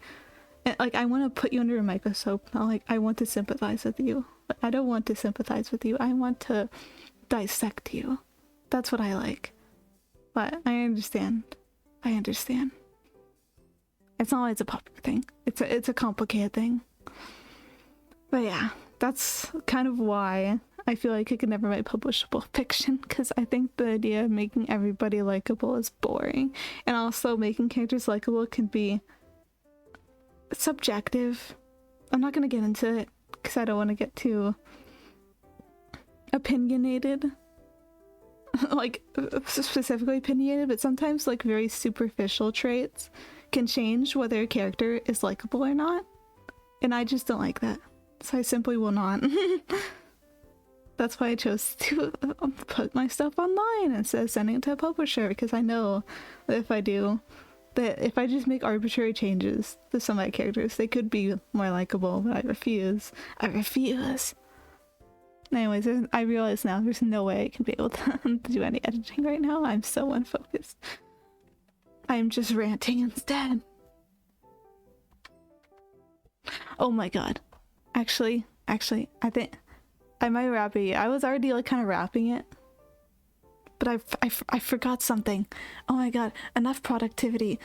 I want to put you under a microscope, not like I want to sympathize with you. I don't want to sympathize with you, I want to dissect you. That's what I like. But I understand. It's not always a popular thing. It's a complicated thing. But yeah, that's kind of why I feel like I could never write publishable fiction, because I think the idea of making everybody likable is boring. And also making characters likable can be subjective. I'm not going to get into it because I don't want to get too opinionated. Like specifically opinionated, but sometimes like very superficial traits can change whether a character is likable or not, and I just don't like that, so I simply will not. That's why I chose to put my stuff online instead of sending it to a publisher, because I know that if I do, that if I just make arbitrary changes to some of my characters, they could be more likable, but I refuse. Anyways, I realize now there's no way I can be able to do any editing right now. I'm so unfocused. I'm just ranting instead. Oh my god. Actually, I think I might wrap it. I was already like kind of wrapping it, but I forgot something. Oh my god, enough productivity.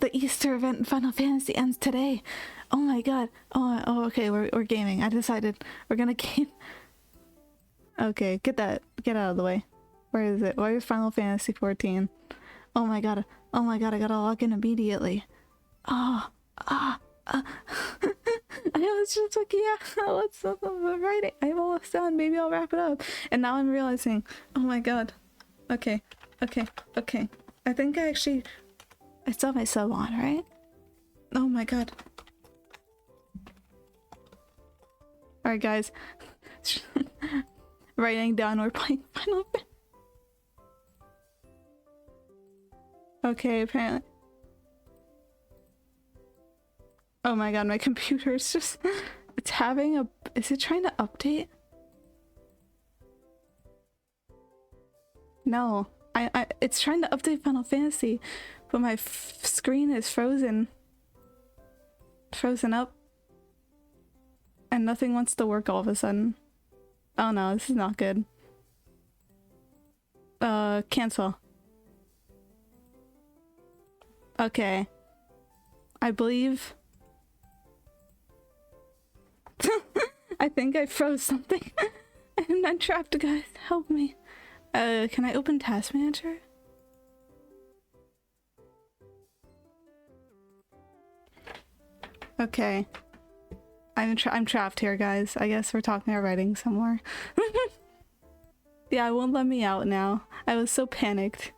The Easter event in Final Fantasy ends today. Oh my god. Oh okay, we're gaming. I decided we're gonna game. Okay, get out of the way. Where is it? Where is Final Fantasy 14? Oh my god, I gotta log in immediately. I was just like, yeah, what's up with writing? I'm almost done, maybe I'll wrap it up. And now I'm realizing, oh my god. Okay. I think I still have my sub on, right? Oh my god. Alright guys. Writing down, we're playing Final Fantasy. Okay, apparently. Oh my god, my computer is just... It's having a... Is it trying to update? No. It's trying to update Final Fantasy, but my screen is frozen. Frozen up. And nothing wants to work all of a sudden. Oh no, this is not good. Cancel. Okay. I believe... I think I froze something. I'm trapped, guys. Help me. Can I open Task Manager? Okay. I'm trapped here, guys. I guess we're talking or writing somewhere. Yeah, it won't let me out now. I was so panicked.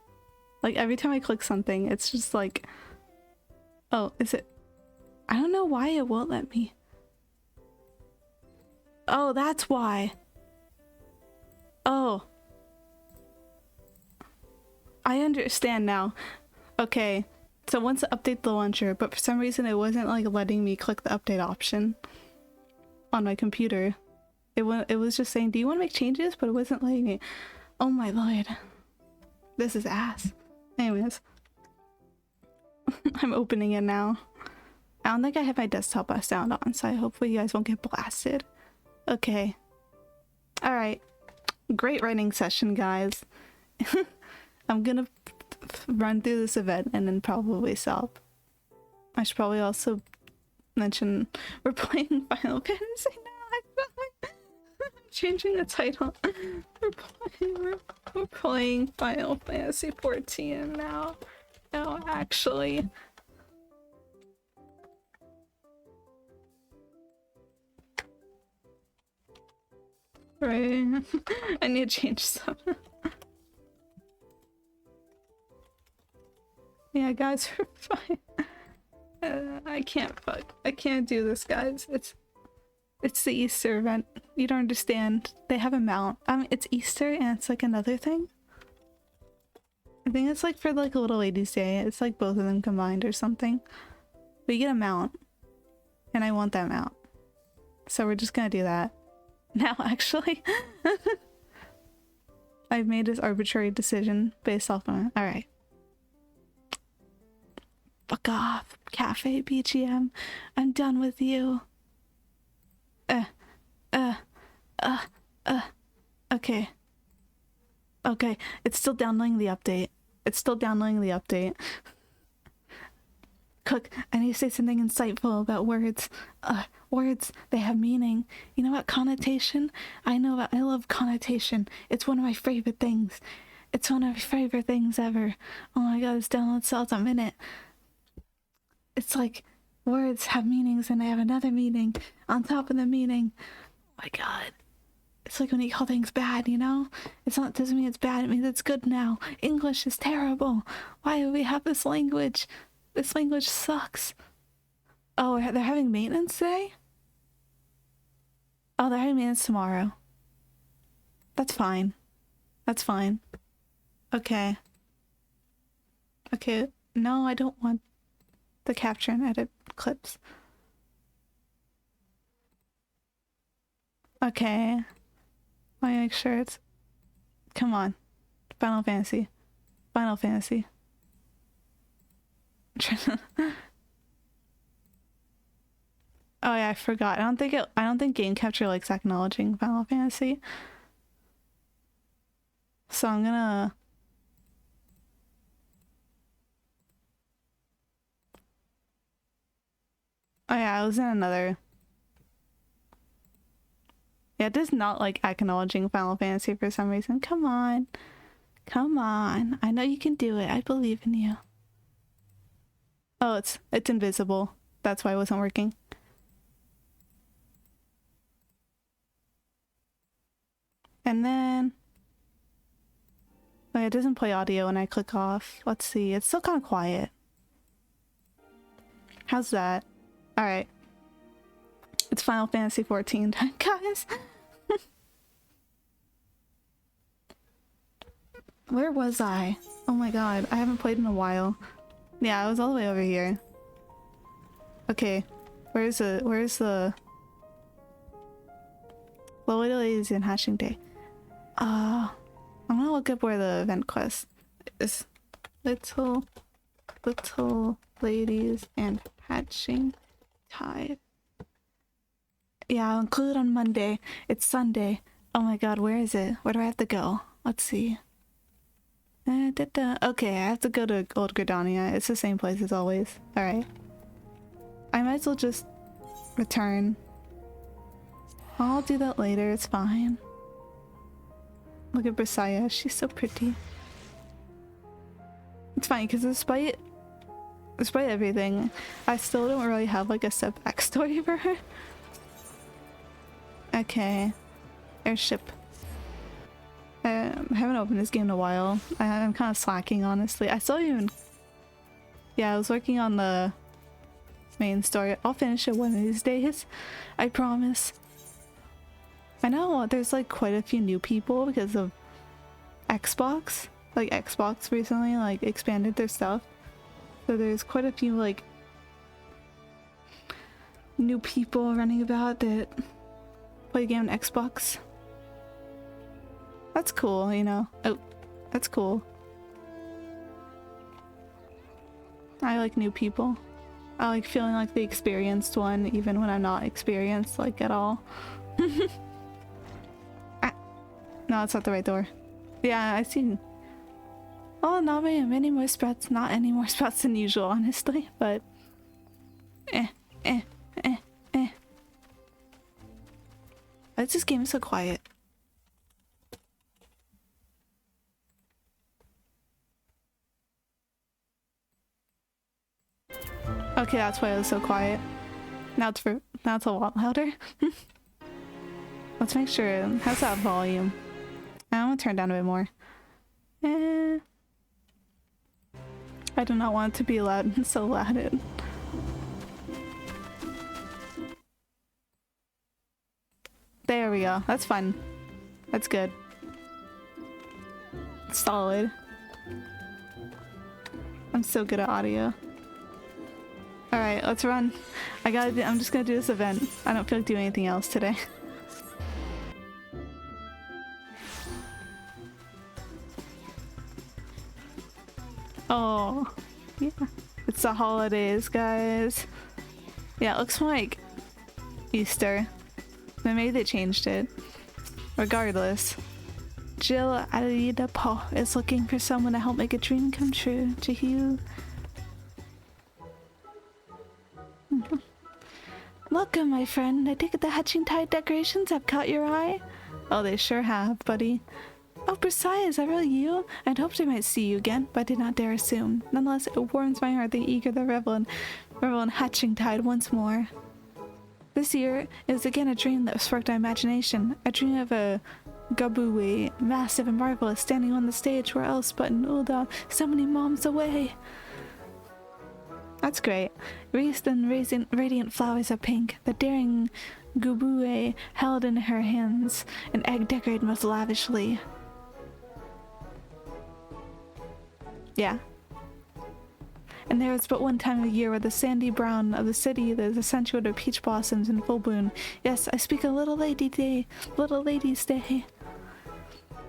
Like, every time I click something, it's just like... Oh, is it... I don't know why it won't let me. Oh, that's why. Oh. I understand now. Okay. So once I update the launcher, but for some reason it wasn't like letting me click the update option on my computer. It was just saying, do you want to make changes? But it wasn't letting me. Oh my lord. This is ass. Anyways. I'm opening it now. I don't think I have my desktop sound on, so hopefully you guys won't get blasted. Okay. Alright. Great writing session, guys. I'm gonna run through this event and then probably stop. I should probably also mention we're playing Final Fantasy now. I'm changing the title. We're playing Final Fantasy 14 now. No, actually. Right. I need to change some. Yeah, guys, we're fine. I can't do this, guys. It's the Easter event. You don't understand. They have a mount. It's Easter and it's like another thing. I think it's like for like a little ladies' day. It's like both of them combined or something. But you get a mount. And I want that mount. So we're just gonna do that. Now, actually. I've made this arbitrary decision based off on it. Alright. Fuck off, Cafe BGM. I'm done with you. Okay. Okay, it's still downloading the update. It's still downloading the update. Cook, I need to say something insightful about words. Words, they have meaning. You know about connotation? I love connotation. It's one of my favorite things. It's one of my favorite things ever. Oh my god, this download cells a minute. It's like words have meanings and they have another meaning on top of the meaning. Oh my god. It's like when you call things bad, you know? Doesn't mean it's bad, it means it's good now. English is terrible. Why do we have this language? This language sucks. Oh, they're having maintenance today? Oh, they're having maintenance tomorrow. That's fine. That's fine. Okay. Okay, no, I don't want the capture and edit clips. Okay. Let me make sure it's... Come on. Final Fantasy. Final Fantasy. Oh yeah, I forgot. I don't think Game Capture likes acknowledging Final Fantasy. So I'm gonna... Oh yeah, I was in another... Yeah, it does not like acknowledging Final Fantasy for some reason. Come on. Come on. I know you can do it. I believe in you. Oh, it's invisible. That's why it wasn't working. And then... Oh, it doesn't play audio when I click off. Let's see. It's still kind of quiet. How's that? Alright. It's Final Fantasy 14 time, guys. Where was I? Oh my god, I haven't played in a while. Yeah, I was all the way over here. Okay, where's the... Little Ladies in Hatching Day. I'm gonna look up where the event quest is. Little Ladies and Hatching Tide. Yeah, I'll include on Monday. It's Sunday. Oh my god, where is it? Where do I have to go? Let's see. Okay, I have to go to Old Gridania. It's the same place as always. Alright. I might as well just return. I'll do that later, it's fine. Look at Brisaya, she's so pretty. It's fine, because despite everything, I still don't really have like a set backstory for her. Okay. Airship. I haven't opened this game in a while. I'm kind of slacking, honestly. I still even... Yeah, I was working on the main story. I'll finish it one of these days. I promise. I know there's like quite a few new people because of Xbox. Like Xbox recently like expanded their stuff. So there's quite a few like new people running about that play the game on Xbox. That's cool, you know. Oh, that's cool. I like new people. I like feeling like the experienced one, even when I'm not experienced, like, at all. Ah. No, it's not the right door. Yeah, I see. Oh, not many more sprouts. Not any more sprouts than usual, honestly, but... eh. Why is this game so quiet? Okay, that's why it was so quiet. Now it's a lot louder. Let's make sure. How's that volume? I'm gonna turn down a bit more. I do not want it to be loud. So loud. There we go. That's fun. That's good. Solid. I'm so good at audio. Alright, let's run. I'm just gonna do this event. I don't feel like doing anything else today. Oh, yeah. It's the holidays, guys. Yeah, it looks like Easter. But maybe they changed it. Regardless. Jill Alida Po is looking for someone to help make a dream come true. Jihu. Welcome, my friend. I take it the Hatching Tide decorations have caught your eye? Oh, they sure have, buddy. Oh, Brisaya, is that really you? I'd hoped I might see you again, but I did not dare assume. Nonetheless, it warms my heart that eager to revel in Hatching Tide once more. This year, it was again a dream that sparked my imagination. A dream of a Gabui, massive and marvelous, standing on the stage where else but in Ul'dah, so many moms away. That's great. Wreathed in radiant flowers of pink, the daring Gubue held in her hands an egg decorated most lavishly. Yeah. And there is but one time of year where the sandy brown of the city that is accentuated with peach blossoms in full bloom. Yes, I speak of Little Lady's Day.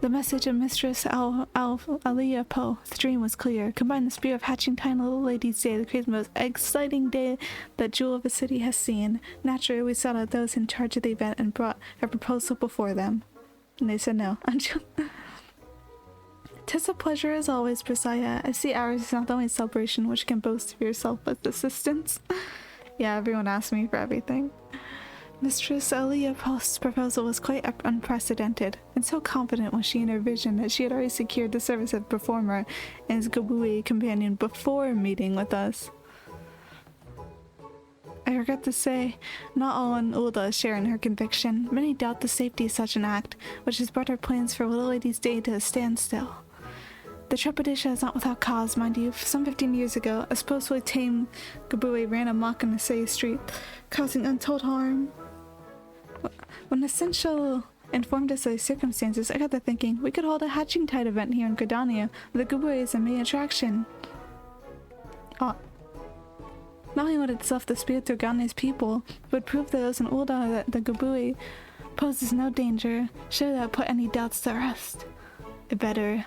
The message of Mistress Aliyah Po, the dream was clear. Combine the spirit of Hatching Tide and Little Lady's Day to create the most exciting day that Jewel of the City has seen. Naturally, we sought out those in charge of the event and brought a proposal before them. And they said no. Tis a pleasure as always, Brisaya. I see ours is not the only celebration which can boast of yourself with assistance. Yeah, everyone asked me for everything. Mistress Aliyah Post's proposal was quite unprecedented, and so confident was she in her vision that she had already secured the service of performer and his Gabui companion before meeting with us. I regret to say, not all in Ul'dah share in her conviction. Many doubt the safety of such an act, which has brought our plans for Little Lady's Day to a standstill. The trepidation is not without cause, mind you. Some 15 years ago, a supposedly tame Gabui ran amok in the city street, causing untold harm. When Essential informed us of the circumstances, I got to thinking we could hold a Hatching Tide event here in Gridania with the Gabui as a main attraction. Not only would it stuff the spirits of Ghanai's people, it would prove to those in Ul'dah that the Gabui poses no danger. Should that put any doubts to rest? It better.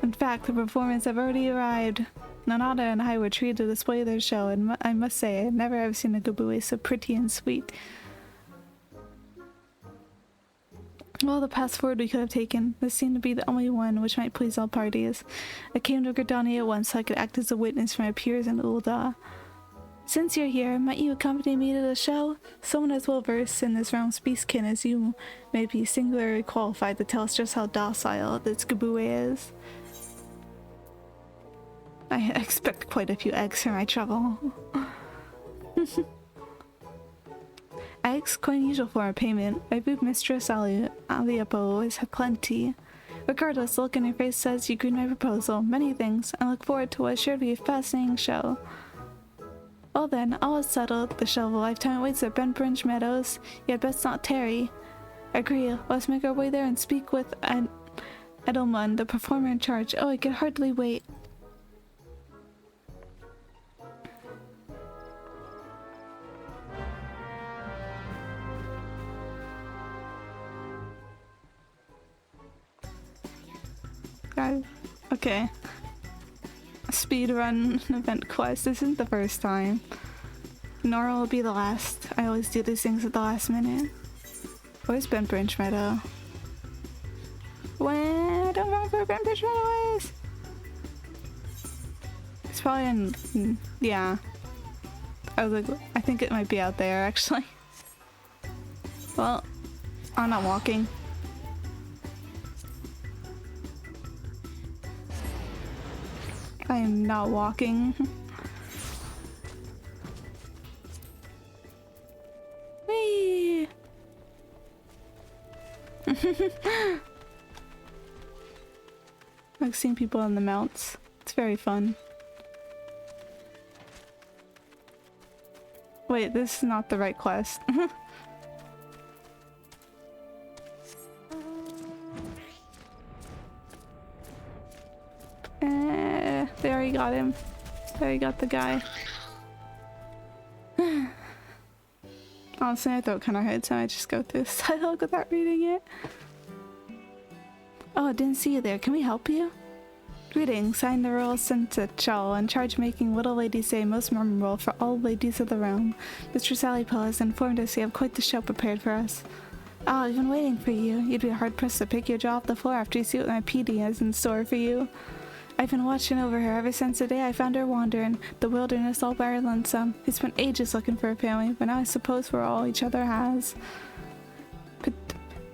In fact, the performers have already arrived. Nanada and I were treated to display their show, and I must say, I've never ever seen a Gabui so pretty and sweet. Well, the path forward we could have taken, this seemed to be the only one which might please all parties. I came to Gridania at once so I could act as a witness for my peers in Ul'dah. Since you're here, might you accompany me to the show? Someone as well versed in this realm's beastkin as you may be singularly qualified to tell us just how docile this Gabui is. I expect quite a few eggs for my trouble. Eggs, quite unusual for a payment. My boob mistress Aliyah Po always have plenty. Regardless, the look in your face says you agreed my proposal. Many things. I look forward to what is sure to be a fascinating show. Well then, all is settled. The show of a lifetime awaits at Benbridge Meadows. You had best not tarry. Agree. Let's make our way there and speak with Edelman, the performer in charge. Oh, I could hardly wait. Okay. speedrun an event quest. This isn't the first time. Nor will it be the last. I always do these things at the last minute. Where's Bent Branch Meadow? I don't remember where Bent Branch Meadow is. It's probably in... yeah. I was like, I think it might be out there, actually. Well, I'm not walking. I am not walking. Whee! I've seen people on the mounts. It's very fun. Wait, this is not the right quest. There he got him. There he got the guy. Honestly, my throat kind of hurts, so I just go through this dialogue without reading it. Oh, I didn't see you there. Can we help you? Greetings, I'm the Royal Seneschal, in charge of making Little Lady's Day most memorable for all ladies of the realm. Mr. Sallypill has informed us you have quite the show prepared for us. Oh, I've been waiting for you. You'd be hard-pressed to pick your jaw off the floor after you see what my PD has in store for you. I've been watching over her ever since the day I found her wandering the wilderness all by her lonesome. We spent ages looking for a family, but now I suppose we're all each other has.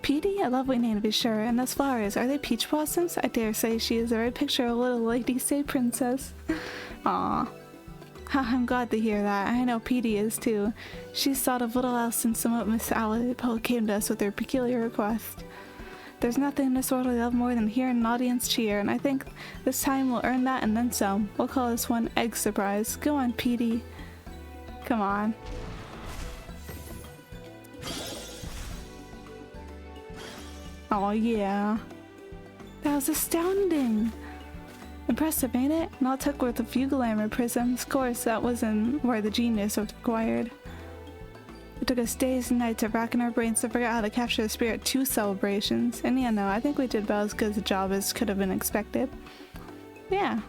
Petey? I love what name to be sure. And those flowers, are they peach blossoms? I dare say she is the right picture of a little Lady's Day princess. Aww. I'm glad to hear that. I know Petey is too. She's thought of little else since what Miss Sallypill came to us with her peculiar request. There's nothing in this world I love more than hearing an audience cheer, and I think this time we'll earn that and then some. We'll call this one Egg Surprise. Go on, Petey. Come on. Oh yeah. That was astounding! Impressive, ain't it? Not took with a few glamour prisms. Of course, that wasn't where the genius was required. It took us days and nights of racking our brains to figure out how to capture the spirit of 2 celebrations. And yeah, no, I think we did about as good a job as could have been expected. Yeah.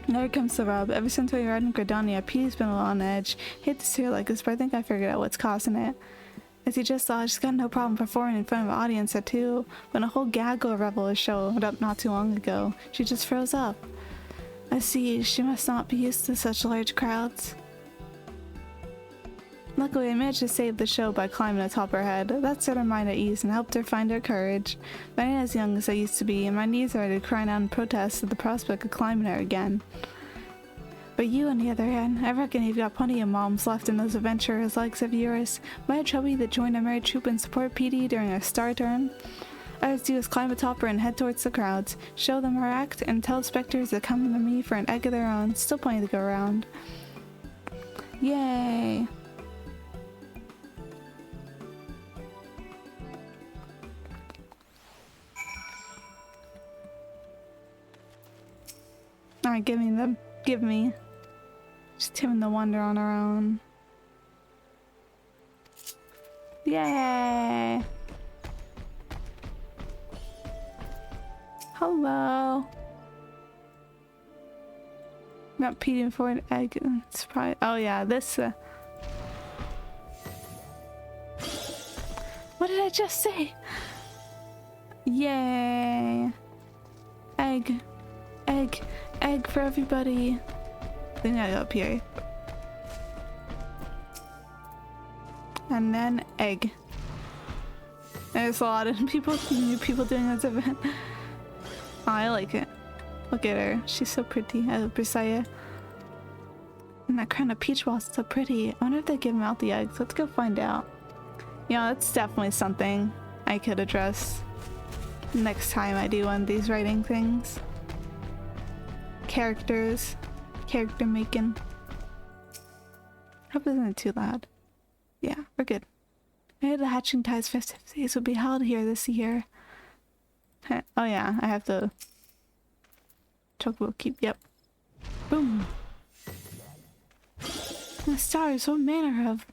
There comes the rub. Ever since we arrived in Gridania, Petey's been a little on edge. Hate to say it like this, but I think I figured out what's causing it. As you just saw, she's got no problem performing in front of an audience at 2. When a whole gaggle of revelers showed up not too long ago, she just froze up. I see, she must not be used to such large crowds. Luckily, I managed to save the show by climbing atop her head. That set her mind at ease and helped her find her courage. But I ain't as young as I used to be, and my knees are ready to cry out in protest at the prospect of climbing her again. But you, on the other hand, I reckon you've got plenty of moms left in those adventurers likes of yours. Might it trouble you to join a merry troop and support Petey during our star turn? All I have to do is climb atop her and head towards the crowds, show them our act, and tell the specters to come to me for an egg of their own. Still plenty to go around. Yay! Alright, give me them. Give me. Just having to wander on our own. Yay! Hello. Not peeing for an egg. It's probably. Oh yeah, this. What did I just say? Yay! Egg. Egg. Egg for everybody. Then I go up here. And then egg. There's a lot of new people doing this event. Oh, I like it. Look at her. She's so pretty. I love Brisaya. And that crown of peach balls is so pretty. I wonder if they give him out the eggs. Let's go find out. Yeah, that's definitely something I could address next time I do one of these writing things. Characters. Character making. Hope it isn't too loud. Yeah, we're good. Maybe the Hatching Tides festivities will be held here this year. Oh yeah, I have to chocobo keep. Yep. Boom. The stars, what manner of...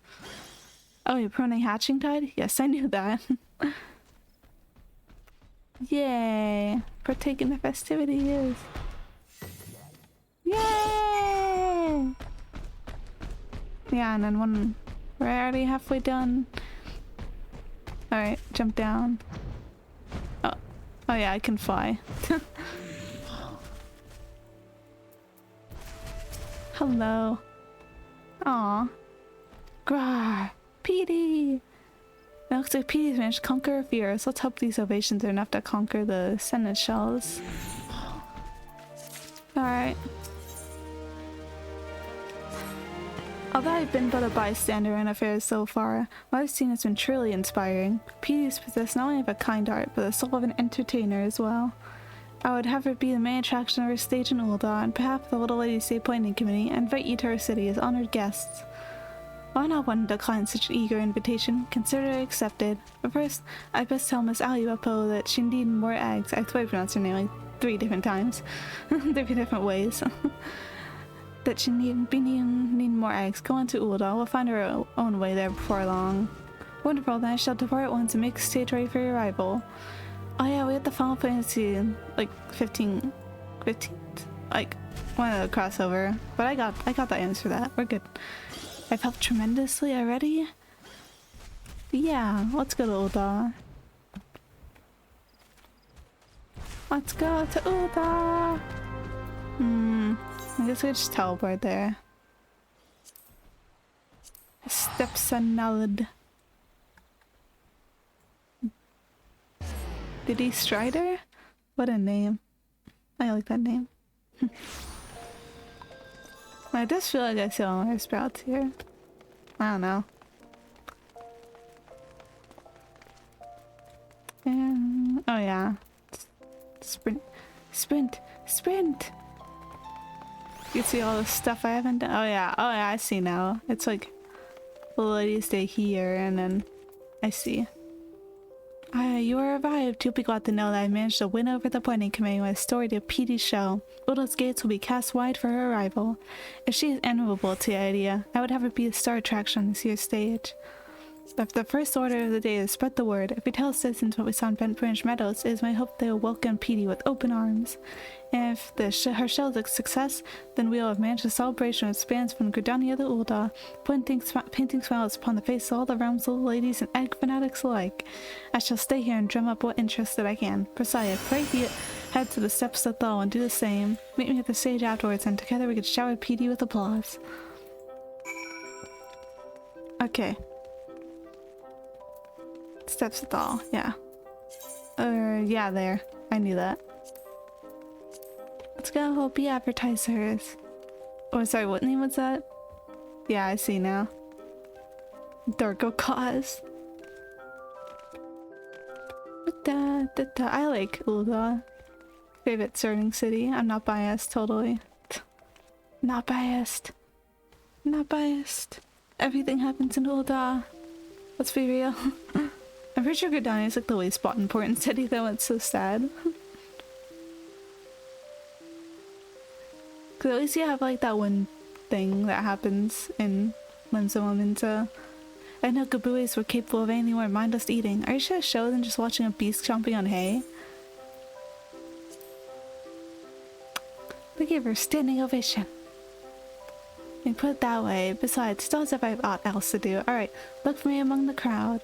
Oh, you're promoting Hatching Tide? Yes, I knew that. Yay! Partake in the festivities. Yeah, and then when we're already halfway done. Alright, jump down. Oh. Oh yeah, I can fly. Hello. Aw. Grar. Petey! It looks like Petey's managed to conquer a fear, so let's hope these ovations are enough to conquer the Senate shells. Alright. Although I've been but a bystander in affairs so far, what I've seen has been truly inspiring. Petey's possessed not only of a kind heart, but the soul of an entertainer as well. I would have her be the main attraction of her stage in Ul'dah, and perhaps the Little Lady State Planning Committee, and invite you to our city as honored guests. Why not one decline such an eager invitation? Consider it accepted. But first, I best tell Miss Alibapo that she needs more eggs. I swear I pronounced her name like 3 different times. 3 different ways. That she need more eggs. Go on to Ul'dah. We'll find our own way there before long. Wonderful, then I shall depart at once and make stage ready for your arrival. Oh yeah, we had the Final Fantasy like 15th, like one of the crossover. But I got the items for that. We're good. I've helped tremendously already. Yeah, let's go to Ul'dah. Let's go to Ul'dah. I guess we just teleport there. Stepson Nulad. Diddy Strider? What a name. I like that name. I just feel like I see all my sprouts here. I don't know. Oh yeah. Sprint. Sprint! Sprint! You see all the stuff I haven't done? Oh yeah, I see now. It's like the ladies stay here and then I see. You are revived. You'll be glad to know that I managed to win over the planning committee with a story to Petey's show. Ul'dah's gates will be cast wide for her arrival. If she is amenable to the idea, I would have her be a star attraction on this year's stage. But the first order of the day is spread the word. If we tell citizens what we saw in Bent Branch Meadows, it is my hope they will welcome Petey with open arms. And if her show is a success, then we will have managed a celebration which spans from Gridania to Ul'dah, painting smiles upon the faces of all the realm's little ladies and egg fanatics alike. I shall stay here and drum up what interest that I can. Persaya, pray head to the steps of Thal and do the same. Meet me at the stage afterwards, and together we could shower Petey with applause. Okay. Steps of Thal, yeah. Yeah, there. I knew that. Let's go be advertisers. Oh, sorry, what name was that? Yeah, I see now. Darko Cause. I like Ul'dah. Favorite starting city. I'm not biased, totally. Not biased. Not biased. Everything happens in Ul'dah. Let's be real. I'm pretty sure Gridania is like the least spot important city though, it's so sad. Cause at least you have like that one thing that happens in Limsa Lominsa. I know Gabues were capable of anything more mindless eating. Are you sure a show than just watching a beast chomping on hay? They gave her a standing ovation. And put it that way. Besides, still as if I have aught else to do. Alright, look for me among the crowd.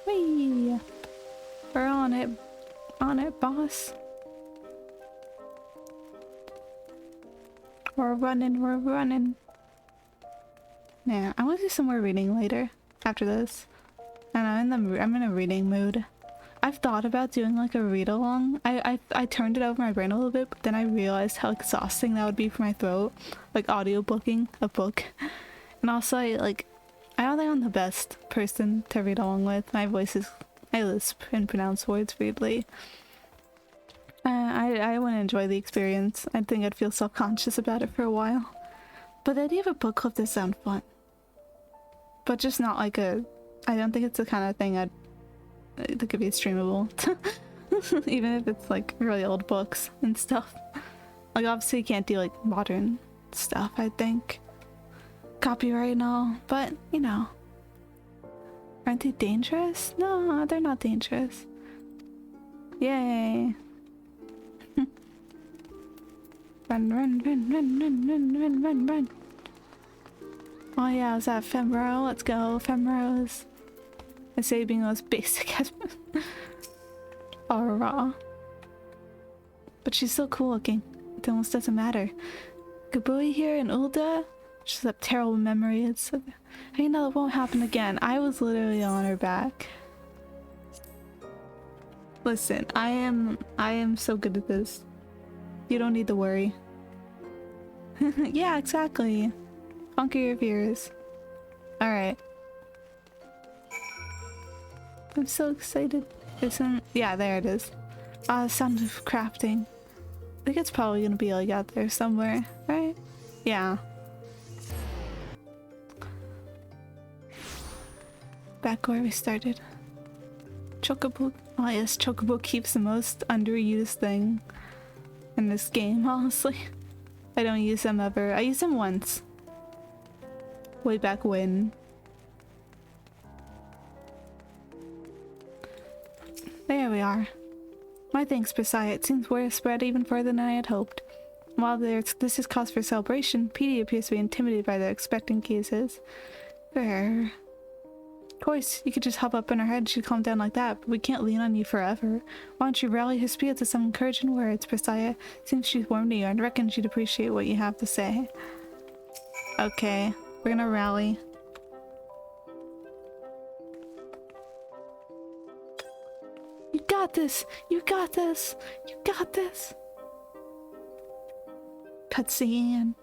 Whee! We're on it. On it, boss. We're running, we're running. Yeah, I want to do some more reading later. After this. And I'm in a reading mood. I've thought about doing like a read-along. I turned it over my brain a little bit, but then I realized how exhausting that would be for my throat. Like audiobooking a book. And also I don't think I'm the best person to read along with. My voice is... I lisp and pronounce words weirdly. I wouldn't enjoy the experience. I think I'd feel self-conscious about it for a while. But the idea of a book club does sound fun. But just not like a... I don't think it's the kind of thing that could be streamable. Even if it's like really old books and stuff. Like obviously you can't do like modern stuff, I think. Copyright and all, but you know. Aren't they dangerous? No, they're not dangerous. Yay. Run, run, run, run, run, run, run, run, run. Oh yeah, is that Femro? Let's go, Femros. I say being the most basic as raw. But she's so cool looking. It almost doesn't matter. Kabui here in Ul'dah? She's a terrible memory. It's hey, no, it won't happen again. I was literally on her back. Listen, I am so good at this. You don't need to worry. Yeah, exactly. Conquer your fears. Alright. I'm so excited. Yeah, there it is. Sound of crafting. I think it's probably gonna be like out there somewhere, right? Yeah. Back where we started. Chocobo. Oh yes, Chocobo keeps the most underused thing in this game, honestly. I don't use them ever. I used them once. Way back when. There we are. My thanks, Persaya. It seems word has spread even further than I had hoped. While this is cause for celebration, PD appears to be intimidated by the expectant cases. Fair. Of course, you could just hop up in her head and she'd calm down like that, but we can't lean on you forever. Why don't you rally her spirits with some encouraging words, Persaya? Seems she's warm to you and reckons she'd appreciate what you have to say. Okay, we're gonna rally. You got this! You got this! You got this! Cutscene.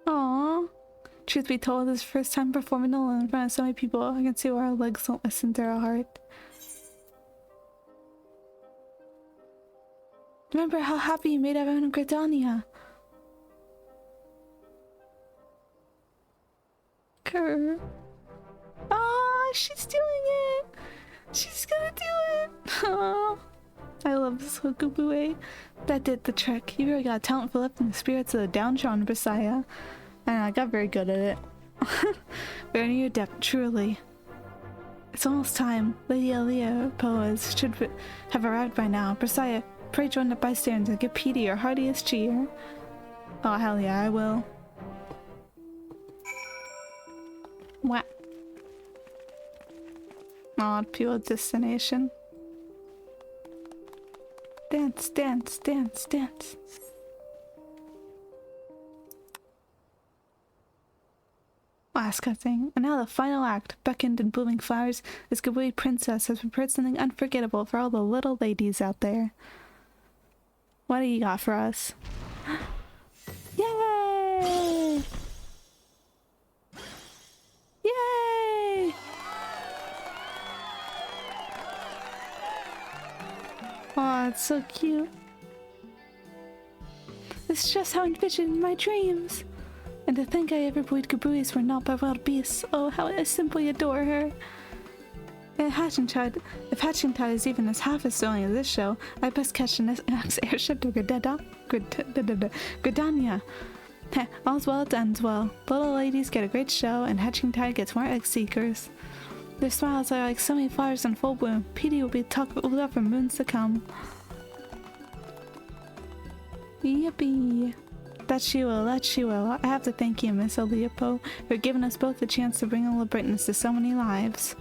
Aww. Truth be told, this is the first time performing alone in front of so many people. I can see why our legs don't listen to our heart. Remember how happy you made everyone in Gridania? Kerr. Ah, she's doing it! She's gonna do it! Oh, I love this Hokubue. That did the trick. You really got talent for lifting the spirits of the downtrodden, Persaya. And I got very good at it. Very near depth, truly. It's almost time. Lady Eliapoas should have arrived by now. Persaya, pray join the bystanders and give PD your heartiest cheer. Oh, hell yeah, I will. What? Oh, pure destination. Dance, dance, dance, dance. Last cutscene. And now the final act. Beckoned and blooming flowers, this Kabui princess has prepared something unforgettable for all the little ladies out there. What do you got for us? Yay! Yay! Oh, it's so cute. This is just how I envisioned in my dreams. And to think I ever believed Kabuis were not by wild beasts. Oh, how I simply adore her. And if Hatchingtide is even as half as thrilling as this show, I best catch the next airship to Gridania. All's well that ends well. Little ladies get a great show, and Hatchingtide gets more egg seekers. Their smiles are like so many flowers in full bloom. PD will be talked about for moons to come. Yippee! That she will, that she will. I have to thank you, Miss Eliapo, for giving us both the chance to bring a little brightness to so many lives.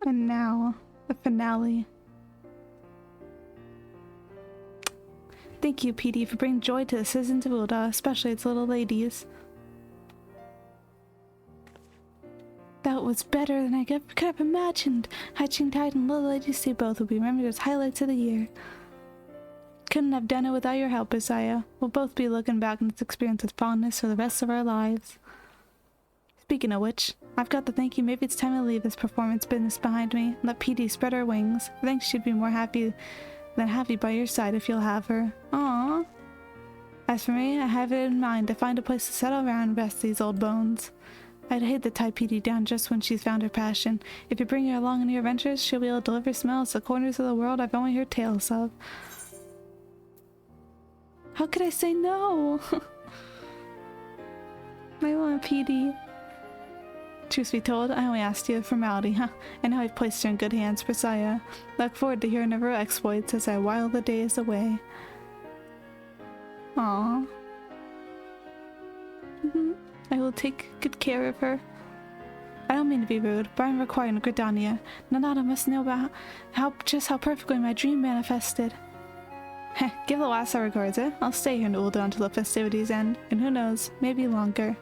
And now, the finale. Thank you, PD, for bringing joy to the citizens of Ul'dah, especially its little ladies. That was better than I could have imagined. Hatchingtide and Little Ladies, they both will be remembered as highlights of the year. Couldn't have done it without your help, Isaiah. We'll both be looking back on this experience with fondness for the rest of our lives. Speaking of which, I've got to thank you. Maybe it's time to leave this performance business behind me and let PD spread her wings. I think she'd be more happy than happy by your side if you'll have her. Aww. As for me, I have it in mind to find a place to settle around and rest these old bones. I'd hate to tie Petey down just when she's found her passion. If you bring her along on your adventures, she'll be able to deliver smells to corners of the world I've only heard tales of. How could I say no? I want Petey. Truth be told, I only asked you a formality, huh? And now I've placed her in good hands, Priscilla. Look forward to hearing of her exploits as I while the days away. Aww. I will take good care of her. I don't mean to be rude, but I'm required in Gridania. Nanada must know about just how perfectly my dream manifested. Heh, give the last our regards, eh? I'll stay here in Uldo until the festivities end, and who knows, maybe longer.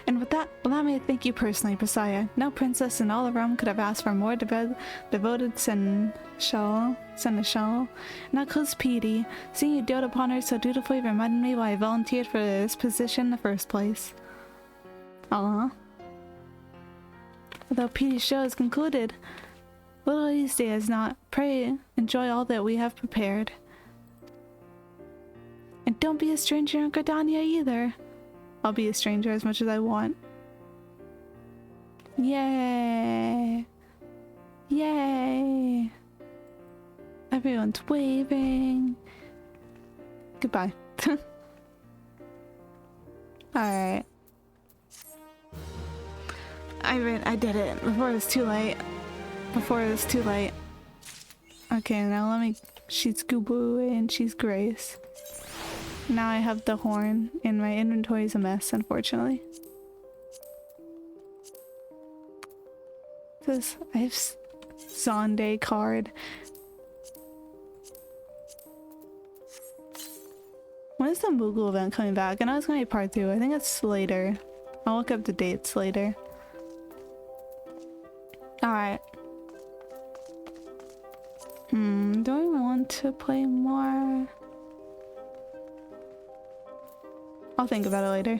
And with that, allow me to thank you personally, Priscilla. No princess in all the realm could have asked for a more devoted seneschal. And that includes Petey. Seeing you dote upon her so dutifully reminded me why I volunteered for this position in the first place. Aww. Although Petey's show is concluded, little Easy is not. Pray enjoy all that we have prepared. And don't be a stranger in Gridania either. I'll be a stranger as much as I want. Yay! Yay! Everyone's waving. Goodbye. Alright. I did it before it was too late. Okay, now let me... She's Gubu and she's Grace. Now I have the horn, and my inventory is a mess, unfortunately. This I have Zonde card. When is the Moogle event coming back? I know it's gonna be part 2. I think it's later. I'll look up the dates later. Alright. Do I want to play more? I'll think about it later.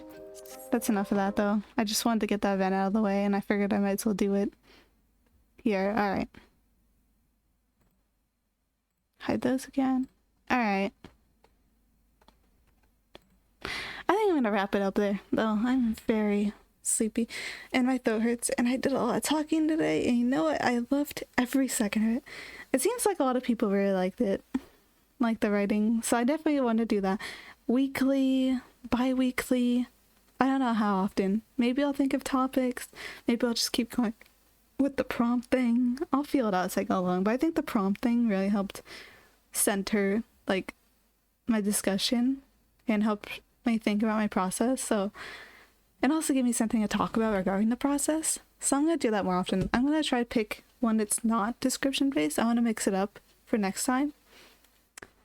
That's enough of that though. I just wanted to get that event out of the way and I figured I might as well do it here. Alright. Hide those again. Alright. I think I'm gonna wrap it up there though. I'm very sleepy and my throat hurts and I did a lot of talking today and you know what? I loved every second of it. It seems like a lot of people really liked it. Like the writing. So I definitely want to do that. Weekly, bi-weekly, I don't know how often. Maybe I'll think of topics. Maybe I'll just keep going with the prompt thing. I'll feel it out as I go along, but I think the prompt thing really helped center like my discussion and helped me think about my process. So, and also give me something to talk about regarding the process. So I'm gonna do that more often. I'm gonna try to pick one that's not description based. I want to mix it up for next time.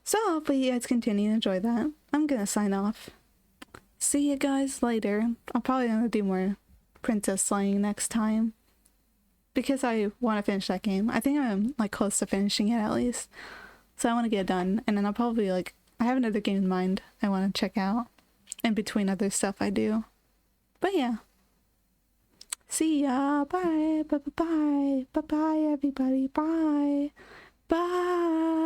So hopefully you guys continue to enjoy that. I'm gonna sign off. See you guys later. I'm probably gonna do more Princess Slaying next time. Because I want to finish that game. I think I'm like close to finishing it at least. So I want to get it done. And then I'll probably like... I have another game in mind I want to check out. In between other stuff I do. But yeah. See ya. Bye. Bye bye bye. Bye bye everybody. Bye. Bye.